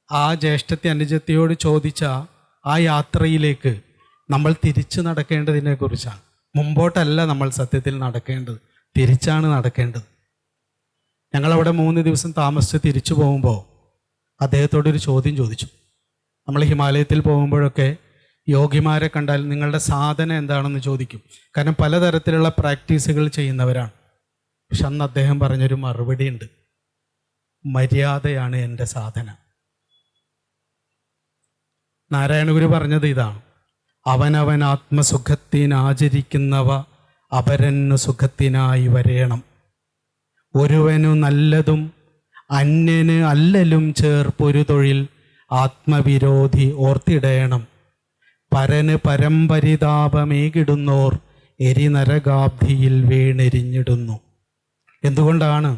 ആ ജ്യേഷ്ഠത്തി അനുജത്തിയോട് ചോദിച്ച ആ യാത്രയിലേക്ക് നമ്മൾ തിരിച്ചു നടക്കേണ്ടതിനെ കുറിച്ചാണ്. മുമ്പോട്ടല്ല നമ്മൾ സത്യത്തിൽ നടക്കേണ്ടത്, തിരിച്ചാണ് നടക്കേണ്ടത്. ഞങ്ങളവിടെ 3 ദിവസം താമസിച്ച് തിരിച്ചു പോകുമ്പോൾ അദ്ദേഹത്തോടൊരു ചോദ്യം ചോദിച്ചു. നമ്മൾ ഹിമാലയത്തിൽ പോകുമ്പോഴൊക്കെ യോഗിമാരെ കണ്ടാൽ നിങ്ങളുടെ സാധന എന്താണെന്ന് ചോദിക്കും. കാരണം പലതരത്തിലുള്ള പ്രാക്ടീസുകൾ ചെയ്യുന്നവരാണ്. പക്ഷെ അന്ന് അദ്ദേഹം പറഞ്ഞൊരു മറുപടി ഉണ്ട്, മര്യാദയാണ് എൻ്റെ സാധന. നാരായണ ഗുരു പറഞ്ഞത് ഇതാണ്, അവനവൻ ആത്മസുഖത്തിനാചരിക്കുന്നവ അപരന്നു സുഖത്തിനായി വരേണം. ഒരുവനു നല്ലതും അന്യന് അല്ലലും ചേർപ്പൊരു തൊഴിൽ ആത്മവിരോധി ഓർത്തിടേണം. പരന് പരമ്പരിതാപമേകിടുന്നോർ എരിനരകാബ്ധിയിൽ വീണെരിഞ്ഞിടുന്നു. എന്തുകൊണ്ടാണ്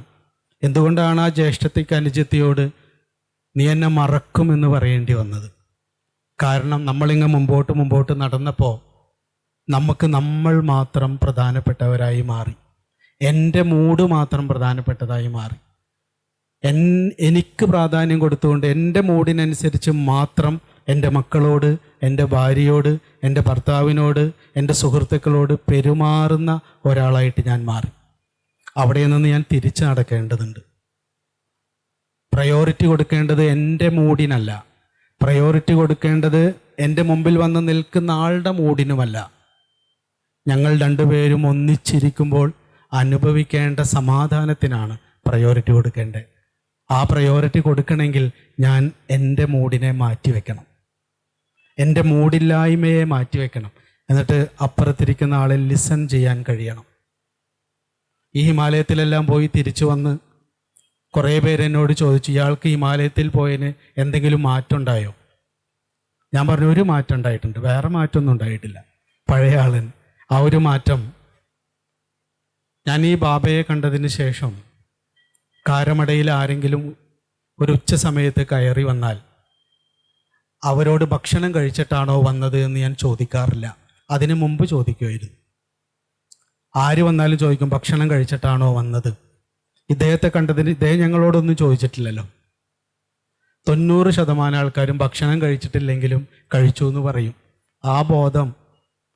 ആ ജ്യേഷ്ഠത്തിക്ക് അനുജത്തിയോട് നീ എന്നെ മറക്കുമെന്ന് പറയേണ്ടി വന്നത്? കാരണം നമ്മളിങ്ങ് മുമ്പോട്ട് നടന്നപ്പോൾ നമുക്ക് നമ്മൾ മാത്രം പ്രധാനപ്പെട്ടവരായി മാറി. എൻ്റെ മൂഡ് മാത്രം പ്രധാനപ്പെട്ടതായി മാറി. എനിക്ക് പ്രാധാന്യം കൊടുത്തുകൊണ്ട് എൻ്റെ മൂഡിനനുസരിച്ച് മാത്രം എൻ്റെ മക്കളോട്, എൻ്റെ ഭാര്യയോട്, എൻ്റെ ഭർത്താവിനോട്, എൻ്റെ സുഹൃത്തുക്കളോട് പെരുമാറുന്ന ഒരാളായിട്ട് ഞാൻ മാറി. അവിടെ നിന്ന് ഞാൻ തിരിച്ചു നടക്കേണ്ടതുണ്ട്. പ്രയോറിറ്റി കൊടുക്കേണ്ടത് എൻ്റെ മൂഡിനല്ല, പ്രയോറിറ്റി കൊടുക്കേണ്ടത് എൻ്റെ മുമ്പിൽ വന്ന് നിൽക്കുന്ന ആളുടെ മൂഡിനുമല്ല. ഞങ്ങൾ രണ്ടുപേരും ഒന്നിച്ചിരിക്കുമ്പോൾ അനുഭവിക്കേണ്ട സമാധാനത്തിനാണ് പ്രയോറിറ്റി കൊടുക്കേണ്ടത്. ആ പ്രയോറിറ്റി കൊടുക്കണമെങ്കിൽ ഞാൻ എൻ്റെ മൂഡിനെ മാറ്റിവെക്കണം, എൻ്റെ മൂഡില്ലായ്മയെ മാറ്റിവെക്കണം. എന്നിട്ട് അപ്പുറത്തിരിക്കുന്ന ആളെ ലിസൺ ചെയ്യാൻ കഴിയണം. ഈ ഹിമാലയത്തിലെല്ലാം പോയി തിരിച്ചു വന്ന് കുറേ പേര് എന്നോട് ചോദിച്ചു, ഇയാൾക്ക് ഹിമാലയത്തിൽ പോയതിന് എന്തെങ്കിലും മാറ്റം ഉണ്ടായോ? ഞാൻ പറഞ്ഞു, ഒരു മാറ്റം ഉണ്ടായിട്ടുണ്ട്, വേറെ മാറ്റമൊന്നും ഉണ്ടായിട്ടില്ല. പഴയ ആളൻ ആ ഒരു മാറ്റം, ഞാൻ ഈ ബാബയെ കണ്ടതിന് ശേഷം കാരമടയിൽ ആരെങ്കിലും ഒരു ഉച്ച സമയത്ത് കയറി വന്നാൽ അവരോട് ഭക്ഷണം കഴിച്ചിട്ടാണോ വന്നത് എന്ന് ഞാൻ ചോദിക്കാറില്ല. അതിനു മുമ്പ് ചോദിക്കുമായിരുന്നു. ആര് വന്നാലും ചോദിക്കും, ഭക്ഷണം കഴിച്ചിട്ടാണോ വന്നത്? ഇദ്ദേഹത്തെ കണ്ടതിന് ഇദ്ദേഹം ഞങ്ങളോടൊന്നും ചോദിച്ചിട്ടില്ലല്ലോ. 90% ആൾക്കാരും ഭക്ഷണം കഴിച്ചിട്ടില്ലെങ്കിലും കഴിച്ചു എന്ന് പറയും. ആ ബോധം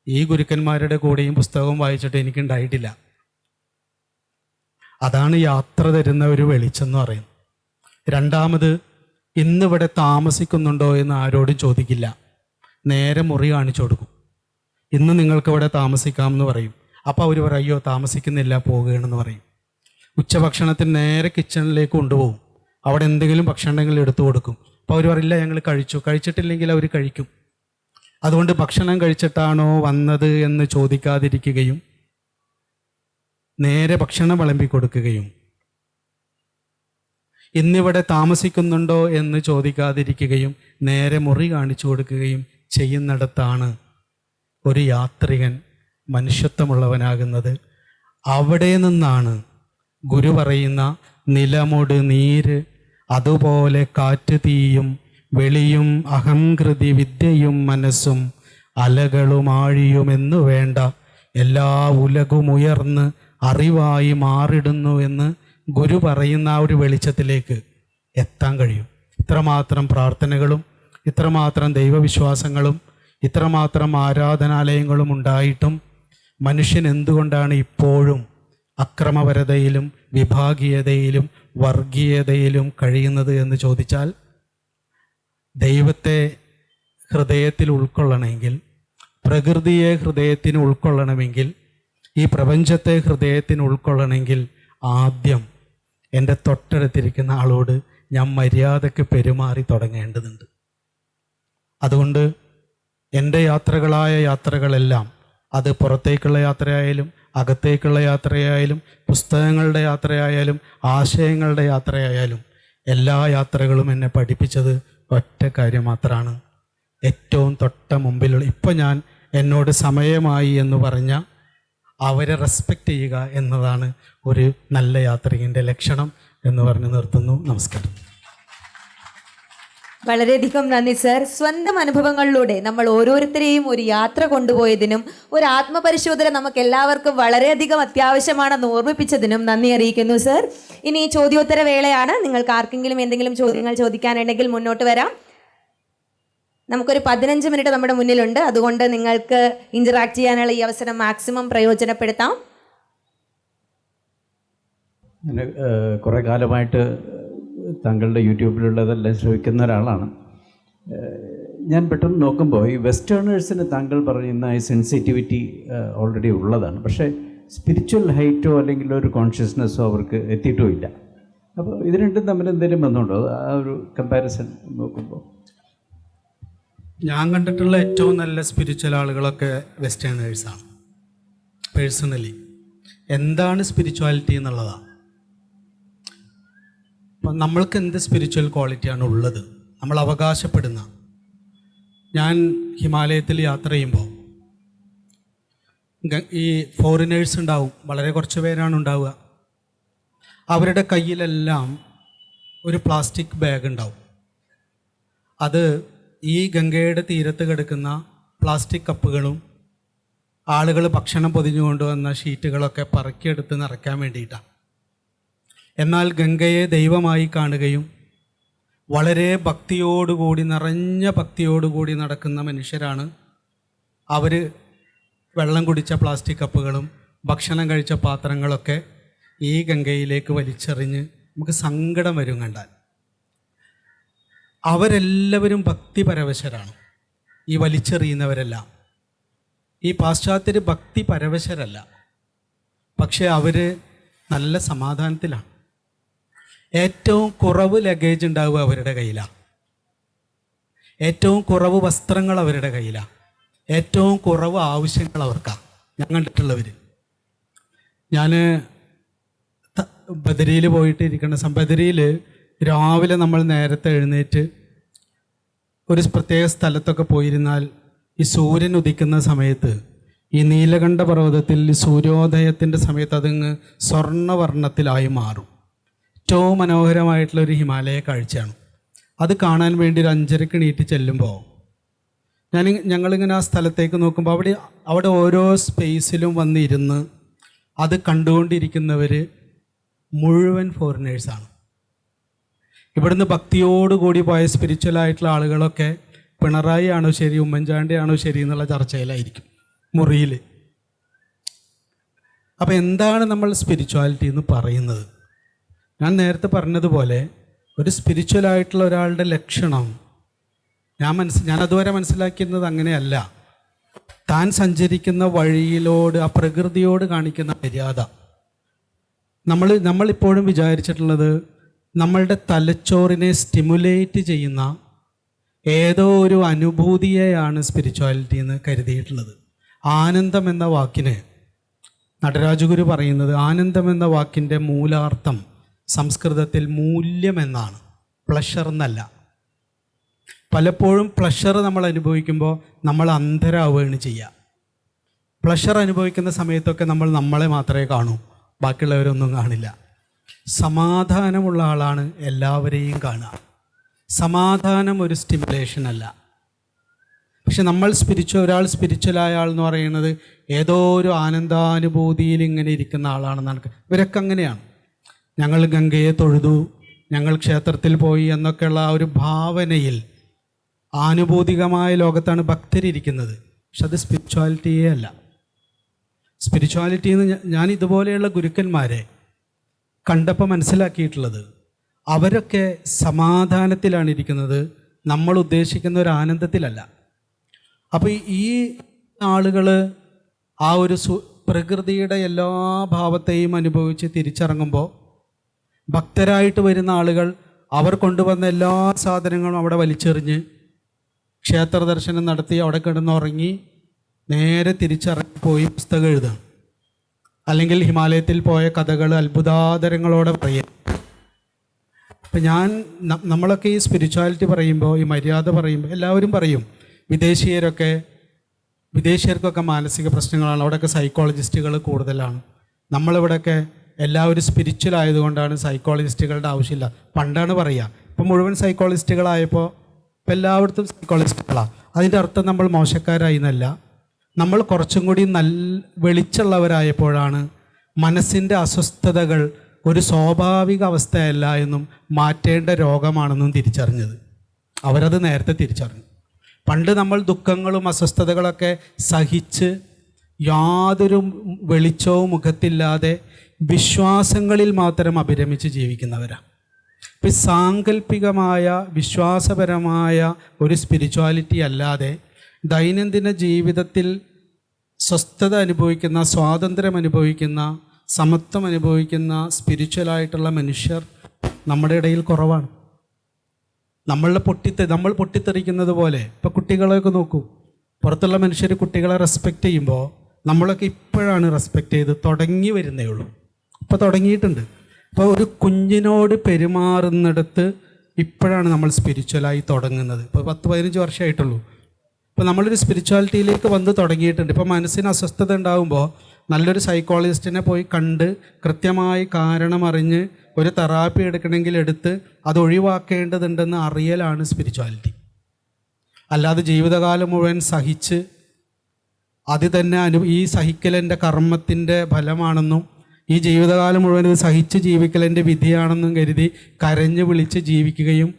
ഈ ഗുരുക്കന്മാരുടെ കൂടെയും പുസ്തകവും വായിച്ചിട്ട് എനിക്കുണ്ടായിട്ടില്ല. അതാണ് യാത്ര തരുന്ന ഒരു വെളിച്ചെന്ന് പറയുന്നത്. രണ്ടാമത്, ഇന്നിവിടെ താമസിക്കുന്നുണ്ടോ എന്ന് ആരോടും ചോദിക്കില്ല, നേരെ മുറി കാണിച്ചു കൊടുക്കും. ഇന്ന് നിങ്ങൾക്കിവിടെ താമസിക്കാമെന്ന് പറയും. അപ്പോൾ അവർ പറയും, അയ്യോ താമസിക്കുന്നില്ല, പോവുകയാണെന്ന് പറയും. ഉച്ചഭക്ഷണത്തിന് നേരെ കിച്ചണിലേക്ക് കൊണ്ടുപോകും. അവിടെ എന്തെങ്കിലും ഭക്ഷണം ഉണ്ടെങ്കിൽ എടുത്തു കൊടുക്കും. അപ്പോൾ അവർ പറയില്ല, ഞങ്ങൾ കഴിച്ചിട്ടില്ലെങ്കിൽ അവർ കഴിക്കും. അതുകൊണ്ട് ഭക്ഷണം കഴിച്ചിട്ടാണോ വന്നത് എന്ന് ചോദിക്കാതിരിക്കുകയും നേരെ ഭക്ഷണം വിളമ്പി കൊടുക്കുകയും ഇന്നിവിടെ താമസിക്കുന്നുണ്ടോ എന്ന് ചോദിക്കാതിരിക്കുകയും നേരെ മുറി കാണിച്ചു കൊടുക്കുകയും ചെയ്യുന്നിടത്താണ് ഒരു യാത്രികൻ മനുഷ്യത്വമുള്ളവനാകുന്നത്. അവിടെ നിന്നാണ് ഗുരു പറയുന്ന നിലമൊട് നീര്, അതുപോലെ കാറ്റ് തീയും വെളിയും അഹംകൃതി വിദ്യയും മനസ്സും അലകളും ആഴിയുമെന്നു വേണ്ട എല്ലാ ഉലകുമുയർന്ന് അറിവായി മാറിടുന്നു എന്ന് ഗുരു പറയുന്ന ആ ഒരു വെളിച്ചത്തിലേക്ക് എത്താൻ കഴിയും. ഇത്രമാത്രം പ്രാർത്ഥനകളും ഇത്രമാത്രം ദൈവവിശ്വാസങ്ങളും ഇത്രമാത്രം ആരാധനാലയങ്ങളും ഉണ്ടായിട്ടും മനുഷ്യൻ എന്തുകൊണ്ടാണ് ഇപ്പോഴും അക്രമപരതയിലും വിഭാഗീയതയിലും വർഗീയതയിലും കഴിയുന്നത് എന്ന് ചോദിച്ചാൽ, ദൈവത്തെ ഹൃദയത്തിൽ ഉൾക്കൊള്ളണമെങ്കിൽ, പ്രകൃതിയെ ഹൃദയത്തിന് ഉൾക്കൊള്ളണമെങ്കിൽ, ഈ പ്രപഞ്ചത്തെ ഹൃദയത്തിന് ഉൾക്കൊള്ളണമെങ്കിൽ ആദ്യം എൻ്റെ തൊട്ടടുത്തിരിക്കുന്ന ആളോട് ഞാൻ മര്യാദയ്ക്ക് പെരുമാറി തുടങ്ങേണ്ടതുണ്ട്. അതുകൊണ്ട് എൻ്റെ യാത്രകളെല്ലാം, അത് പുറത്തേക്കുള്ള യാത്രയായാലും അകത്തേക്കുള്ള യാത്രയായാലും പുസ്തകങ്ങളുടെ യാത്രയായാലും ആശയങ്ങളുടെ യാത്രയായാലും, എല്ലാ യാത്രകളും എന്നെ പഠിപ്പിച്ചത് ഒറ്റ കാര്യം മാത്രമാണ്. ഏറ്റവും തൊട്ട മുമ്പിലുള്ള, ഇപ്പം ഞാൻ എന്നോട് സമയമായി എന്ന് പറഞ്ഞ അവരെ റെസ്പെക്റ്റ് ചെയ്യുക എന്നതാണ് ഒരു നല്ല യാത്രികൻ്റെ ലക്ഷണം എന്ന് പറഞ്ഞ് നിർത്തുന്നു. നമസ്കാരം. വളരെയധികം നന്ദി സർ. സ്വന്തം അനുഭവങ്ങളിലൂടെ നമ്മൾ ഓരോരുത്തരെയും ഒരു യാത്ര കൊണ്ടുപോയതിനും ഒരു ആത്മപരിശോധന നമുക്ക് എല്ലാവർക്കും വളരെയധികം അത്യാവശ്യമാണെന്ന് ഓർമ്മിപ്പിച്ചതിനും നന്ദി അറിയിക്കുന്നു സർ. ഇനി ചോദ്യോത്തര വേളയാണ്. നിങ്ങൾക്ക് ആർക്കെങ്കിലും എന്തെങ്കിലും ചോദ്യങ്ങൾ ചോദിക്കാനുണ്ടെങ്കിൽ മുന്നോട്ട് വരാം. നമുക്കൊരു 15 മിനിറ്റ് നമ്മുടെ മുന്നിലുണ്ട്. അതുകൊണ്ട് നിങ്ങൾക്ക് ഇന്ററാക്ട് ചെയ്യാനുള്ള ഈ അവസരം മാക്സിമം പ്രയോജനപ്പെടുത്താം. കുറേ കാലമായിട്ട് താങ്കളുടെ യൂട്യൂബിലുള്ളതെല്ലാം ശ്രമിക്കുന്ന ഒരാളാണ്. ഞാൻ പെട്ടെന്ന് നോക്കുമ്പോൾ ഈ വെസ്റ്റേണേഴ്സിന് താങ്കൾ പറയുന്ന ഈ സെൻസിറ്റിവിറ്റി ഓൾറെഡി ഉള്ളതാണ്. പക്ഷേ സ്പിരിച്വൽ ഹൈറ്റോ അല്ലെങ്കിൽ ഒരു കോൺഷ്യസ്നെസ്സോ അവർക്ക് എത്തിയിട്ടുമില്ല. അപ്പോൾ ഇത് രണ്ടും തമ്മിൽ എന്തെങ്കിലും ബന്ധമുണ്ടോ? ആ ഒരു കമ്പാരിസൺ നോക്കുമ്പോൾ ഞാൻ കണ്ടിട്ടുള്ള ഏറ്റവും നല്ല സ്പിരിച്വൽ ആളുകളൊക്കെ വെസ്റ്റേണേഴ്സാണ്. പേഴ്സണലി എന്താണ് സ്പിരിച്വാലിറ്റി എന്നുള്ളതാണ്. അപ്പം നമ്മൾക്ക് എന്ത് സ്പിരിച്വൽ ക്വാളിറ്റിയാണ് ഉള്ളത്, നമ്മൾ അവകാശപ്പെടുന്ന. ഞാൻ ഹിമാലയത്തിൽ യാത്ര ചെയ്യുമ്പോൾ ഈ ഫോറിനേഴ്സ് ഉണ്ടാവും, വളരെ കുറച്ച് പേരാണ് ഉണ്ടാവുക. അവരുടെ കയ്യിലെല്ലാം ഒരു പ്ലാസ്റ്റിക് ബാഗ് ഉണ്ടാവും. അത് ഈ ഗംഗയുടെ തീരത്ത് കിടക്കുന്ന പ്ലാസ്റ്റിക് കപ്പുകളും ആളുകൾ ഭക്ഷണം പൊതിഞ്ഞു കൊണ്ടുവന്ന ഷീറ്റുകളൊക്കെ പറക്കിയെടുത്ത് നിറയ്ക്കാൻ വേണ്ടിയിട്ടാണ്. എന്നാൽ ഗംഗയെ ദൈവമായി കാണുകയും വളരെ ഭക്തിയോടുകൂടി, നിറഞ്ഞ ഭക്തിയോടുകൂടി നടക്കുന്ന മനുഷ്യരാണ്. അവർ വെള്ളം കുടിച്ച പ്ലാസ്റ്റിക് കപ്പുകളും ഭക്ഷണം കഴിച്ച പാത്രങ്ങളൊക്കെ ഈ ഗംഗയിലേക്ക് വലിച്ചെറിഞ്ഞ് നമുക്ക് സങ്കടം വരും കണ്ടാൽ. അവരെല്ലാവരും ഭക്തിപരവശരാണ്, ഈ വലിച്ചെറിയുന്നവരെല്ലാം. ഈ പാശ്ചാത്യർ ഭക്തി പരവശരല്ല, പക്ഷേ അവർ നല്ല സമാധാനത്തിലാണ്. ഏറ്റവും കുറവ് ലഗേജ് ഉണ്ടാവുക അവരുടെ കയ്യിലാണ്, ഏറ്റവും കുറവ് വസ്ത്രങ്ങൾ അവരുടെ കയ്യിലാണ്, ഏറ്റവും കുറവ് ആവശ്യങ്ങൾ അവർക്കാണ്. ഞാൻ കണ്ടിട്ടുള്ളവർ. ഞാൻ ബദരിയിൽ പോയിട്ട് ഇരിക്കുന്ന ബദരിയിൽ രാവിലെ നമ്മൾ നേരത്തെ എഴുന്നേറ്റ് ഒരു പ്രത്യേക സ്ഥലത്തൊക്കെ പോയിരുന്നാൽ ഈ സൂര്യൻ ഉദിക്കുന്ന സമയത്ത് ഈ നീലകണ്ഠ പർവ്വതത്തിൽ സൂര്യോദയത്തിൻ്റെ സമയത്ത് അതിങ്ങ് സ്വർണ്ണവർണ്ണത്തിലായി മാറും. ഏറ്റവും മനോഹരമായിട്ടുള്ളൊരു ഹിമാലയ കാഴ്ചയാണ്. അത് കാണാൻ വേണ്ടി ഒരു 5:30 എണീറ്റ് ചെല്ലുമ്പോൾ ഞങ്ങളിങ്ങനെ ആ സ്ഥലത്തേക്ക് നോക്കുമ്പോൾ അവിടെ ഓരോ സ്പേസിലും വന്നിരുന്ന് അത് കണ്ടുകൊണ്ടിരിക്കുന്നവർ മുഴുവൻ ഫോറിനേഴ്സാണ്. ഇവിടുന്ന് ഭക്തിയോടുകൂടി പോയ സ്പിരിച്വലായിട്ടുള്ള ആളുകളൊക്കെ പിണറായി ആണോ ശരി, ഉമ്മൻചാണ്ടി ആണോ ശരി എന്നുള്ള ചർച്ചയിലായിരിക്കും മുറിയിൽ. അപ്പോൾ എന്താണ് നമ്മൾ സ്പിരിച്വാലിറ്റി എന്ന് പറയുന്നത്? ഞാൻ നേരത്തെ പറഞ്ഞതുപോലെ ഒരു സ്പിരിച്വലായിട്ടുള്ള ഒരാളുടെ ലക്ഷണം ഞാൻ അതുവരെ മനസ്സിലാക്കുന്നത് അങ്ങനെയല്ല. താൻ സഞ്ചരിക്കുന്ന വഴിയിലോട്, ആ പ്രകൃതിയോട് കാണിക്കുന്ന മര്യാദ. നമ്മളിപ്പോഴും വിചാരിച്ചിട്ടുള്ളത് നമ്മളുടെ തലച്ചോറിനെ സ്റ്റിമുലേറ്റ് ചെയ്യുന്ന ഏതോ ഒരു അനുഭൂതിയെയാണ് സ്പിരിച്വാലിറ്റി എന്ന് കരുതിയിട്ടുള്ളത്. ആനന്ദം എന്ന വാക്കിന് നടരാജഗുരു പറയുന്നത്, ആനന്ദം എന്ന വാക്കിൻ്റെ മൂലാർത്ഥം സംസ്കൃതത്തിൽ മൂല്യം എന്നാണ്, പ്ലഷർ എന്നല്ല. പലപ്പോഴും പ്ലഷർ നമ്മൾ അനുഭവിക്കുമ്പോൾ നമ്മൾ അന്ധരാവുകയാണ് ചെയ്യുക. പ്ലഷർ അനുഭവിക്കുന്ന സമയത്തൊക്കെ നമ്മൾ നമ്മളെ മാത്രമേ കാണൂ, ബാക്കിയുള്ളവരൊന്നും കാണില്ല. സമാധാനമുള്ള ആളാണ് എല്ലാവരെയും കാണുക. സമാധാനം ഒരു സ്റ്റിമുലേഷൻ അല്ല. പക്ഷെ ഒരാൾ സ്പിരിച്വലായ ആൾ എന്ന് പറയുന്നത് ഏതോ ഒരു ആനന്ദാനുഭൂതിയിൽ ഇങ്ങനെ ഇരിക്കുന്ന ആളാണെന്നാണ്. ഇവരൊക്കെ അങ്ങനെയാണ്. ഞങ്ങൾ ഗംഗയെ തൊഴുതു, ഞങ്ങൾ ക്ഷേത്രത്തിൽ പോയി എന്നൊക്കെയുള്ള ആ ഒരു ഭാവനയിൽ ആനുഭൂതികമായ ലോകത്താണ് ഭക്തരിയ്ക്കുന്നത്. പക്ഷെ അത് സ്പിരിച്വാലിറ്റിയേ അല്ല. സ്പിരിച്വാലിറ്റി എന്ന് ഞാൻ ഇതുപോലെയുള്ള ഗുരുക്കന്മാരെ കണ്ടപ്പോൾ മനസ്സിലാക്കിയിട്ടുള്ളത്, അവരൊക്കെ സമാധാനത്തിലാണ് ഇരിക്കുന്നത്, നമ്മൾ ഉദ്ദേശിക്കുന്ന ഒരു ആനന്ദത്തിലല്ല. അപ്പോൾ ഈ ആളുകൾ ആ ഒരു പ്രകൃതിയുടെ എല്ലാ ഭാവത്തെയും അനുഭവിച്ച് തിരിച്ചിറങ്ങുമ്പോൾ ഭക്തരായിട്ട് വരുന്ന ആളുകൾ അവർ കൊണ്ടുവന്ന എല്ലാ സാധനങ്ങളും അവിടെ വലിച്ചെറിഞ്ഞ് ക്ഷേത്ര ദർശനം നടത്തി അവിടെ കിടന്നുറങ്ങി നേരെ തിരിച്ചിറങ്ങിപ്പോയി പുസ്തകം എഴുതുക, അല്ലെങ്കിൽ ഹിമാലയത്തിൽ പോയ കഥകൾ അത്ഭുതാതരങ്ങളോടെ പറയുക. അപ്പം നമ്മളൊക്കെ ഈ സ്പിരിച്വാലിറ്റി പറയുമ്പോൾ, ഈ മര്യാദ പറയുമ്പോൾ എല്ലാവരും പറയും, വിദേശീയരൊക്കെ വിദേശീയർക്കൊക്കെ മാനസിക പ്രശ്നങ്ങളാണ്, അവിടെയൊക്കെ സൈക്കോളജിസ്റ്റുകൾ കൂടുതലാണ്. നമ്മളിവിടെയൊക്കെ എല്ലാവരും സ്പിരിച്വൽ ആയതുകൊണ്ടാണ് സൈക്കോളജിസ്റ്റുകളുടെ ആവശ്യമില്ല. പണ്ടാണ് പറയുക, ഇപ്പം മുഴുവൻ സൈക്കോളജിസ്റ്റുകളായപ്പോൾ ഇപ്പം എല്ലായിടത്തും സൈക്കോളജിസ്റ്റുകളാണ്. അതിൻ്റെ അർത്ഥം നമ്മൾ മോശക്കാരായി എന്നല്ല, നമ്മൾ കുറച്ചും കൂടി വെളിച്ചുള്ളവരായപ്പോഴാണ് മനസ്സിൻ്റെ അസ്വസ്ഥതകൾ ഒരു സ്വാഭാവിക അവസ്ഥയല്ല എന്നും മാറ്റേണ്ട രോഗമാണെന്നും തിരിച്ചറിഞ്ഞത്. അവരത് നേരത്തെ തിരിച്ചറിഞ്ഞു. പണ്ട് നമ്മൾ ദുഃഖങ്ങളും അസ്വസ്ഥതകളൊക്കെ സഹിച്ച് യാതൊരു വെളിച്ചവും മുഖത്തില്ലാതെ വിശ്വാസങ്ങളിൽ മാത്രം അഭിരമിച്ച് ജീവിക്കുന്നവരാണ്. ഇപ്പം സാങ്കല്പികമായ വിശ്വാസപരമായ ഒരു സ്പിരിച്വാലിറ്റി അല്ലാതെ ദൈനംദിന ജീവിതത്തിൽ സ്വസ്ഥത അനുഭവിക്കുന്ന, സ്വാതന്ത്ര്യം അനുഭവിക്കുന്ന, സമത്വം അനുഭവിക്കുന്ന സ്പിരിച്വലായിട്ടുള്ള മനുഷ്യർ നമ്മുടെ ഇടയിൽ കുറവാണ്. നമ്മൾ പൊട്ടിത്തെറിക്കുന്നത് പോലെ ഇപ്പോൾ കുട്ടികളെയൊക്കെ നോക്കൂ. പുറത്തുള്ള മനുഷ്യർ കുട്ടികളെ റെസ്പെക്റ്റ് ചെയ്യുമ്പോൾ നമ്മളൊക്കെ ഇപ്പോഴാണ് റെസ്പെക്റ്റ് ചെയ്ത് തുടങ്ങി വരുന്നേ ഉള്ളൂ. ഇപ്പോൾ തുടങ്ങിയിട്ടുണ്ട്. ഇപ്പോൾ ഒരു കുഞ്ഞിനോട് പെരുമാറുന്നിടത്ത് ഇപ്പോഴാണ് നമ്മൾ സ്പിരിച്വലായി തുടങ്ങുന്നത്. ഇപ്പോൾ 10-15 വർഷമായിട്ടുള്ളൂ. ഇപ്പോൾ നമ്മളൊരു സ്പിരിച്വാലിറ്റിയിലേക്ക് വന്ന് തുടങ്ങിയിട്ടുണ്ട്. ഇപ്പോൾ മനസ്സിന് അസ്വസ്ഥത ഉണ്ടാകുമ്പോൾ നല്ലൊരു സൈക്കോളജിസ്റ്റിനെ പോയി കണ്ട് കൃത്യമായി കാരണം അറിഞ്ഞ് ഒരു തെറാപ്പി എടുക്കണമെങ്കിൽ എടുത്ത് അത് ഒഴിവാക്കേണ്ടതുണ്ടെന്ന് അറിയലാണ് സ്പിരിച്വാലിറ്റി. അല്ലാതെ ജീവിതകാലം മുഴുവൻ സഹിച്ച് അത് തന്നെ ഈ സഹിക്കലെൻ്റെ കർമ്മത്തിൻ്റെ ഫലമാണെന്നും ഈ ജീവിതകാലം മുഴുവൻ ഇത് സഹിച്ച് ജീവിക്കലെൻ്റെ വിധിയാണെന്നും കരുതി കരഞ്ഞ് വിളിച്ച് ജീവിക്കുകയും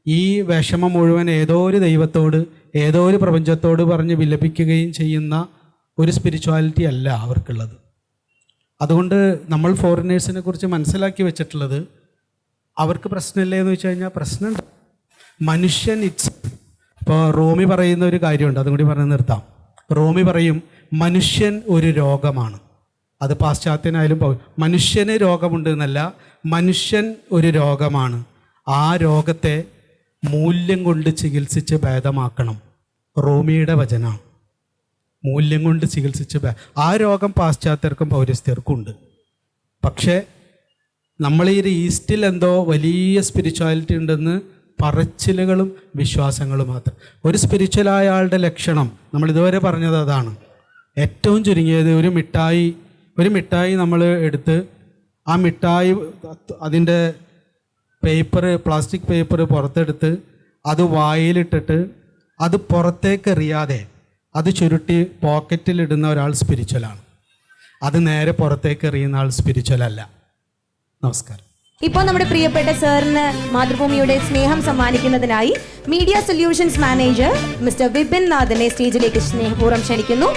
ഈ വിഷമം മുഴുവൻ ഏതോ ഒരു ദൈവത്തോട്, ഏതോ ഒരു പ്രപഞ്ചത്തോട് പറഞ്ഞ് വിലപിക്കുകയും ചെയ്യുന്ന ഒരു സ്പിരിച്വാലിറ്റി അല്ല അവർക്കുള്ളത്. അതുകൊണ്ട് നമ്മൾ ഫോറിനേഴ്സിനെ കുറിച്ച് മനസ്സിലാക്കി വെച്ചിട്ടുള്ളത്, അവർക്ക് പ്രശ്നമില്ലേ എന്ന് വെച്ച് കഴിഞ്ഞാൽ പ്രശ്നമുണ്ട്. മനുഷ്യൻ ഇപ്പോൾ റോമി പറയുന്ന ഒരു കാര്യമുണ്ട്, അതും കൂടി പറഞ്ഞ് നിർത്താം. റോമി പറയും മനുഷ്യൻ ഒരു രോഗമാണ്. അത് പാശ്ചാത്യനായാലും മനുഷ്യന് രോഗമുണ്ട് എന്നല്ല, മനുഷ്യൻ ഒരു രോഗമാണ്. ആ രോഗത്തെ മൂല്യം കൊണ്ട് ചികിത്സിച്ച് ഭേദമാക്കണം. റോമിയുടെ വചനമാണ്. മൂല്യം കൊണ്ട് ചികിത്സിച്ച് ആ രോഗം പാശ്ചാത്യർക്കും പൗരസ്ത്യർക്കും ഉണ്ട്. പക്ഷേ നമ്മൾ ഈ ഈസ്റ്റിൽ എന്തോ വലിയ സ്പിരിച്വാലിറ്റി ഉണ്ടെന്ന് പറച്ചിലുകളും വിശ്വാസങ്ങളും മാത്രം. ഒരു സ്പിരിച്വലായ ആളുടെ ലക്ഷണം നമ്മൾ ഇതുവരെ പറഞ്ഞത് അതാണ്. ഏറ്റവും ചുരുങ്ങിയത് ഒരു മിഠായി നമ്മൾ എടുത്ത് ആ മിഠായി അതിൻ്റെ പ്ലാസ്റ്റിക് പേപ്പർ പുറത്തെടുത്ത് അത് വായിലിട്ടിട്ട് അത് പുറത്തേക്ക് എറിയാതെ അത് ചുരുട്ടി പോക്കറ്റിലിടുന്ന ഒരാൾ സ്പിരിച്വലാണ്. അത് നേരെ പുറത്തേക്ക് എറിയുന്ന ആൾ സ്പിരിച്വൽ അല്ല. നമസ്കാരം. ഇപ്പോൾ നമ്മുടെ പ്രിയപ്പെട്ട സാറിന് മാതൃഭൂമിയുടെ സ്നേഹം സമ്മാനിക്കുന്നതിനായി media solutions manager mister Vipin നാഥനെ സ്റ്റേജിലേക്ക് സ്നേഹപൂർവ്വം ക്ഷണിക്കുന്നു.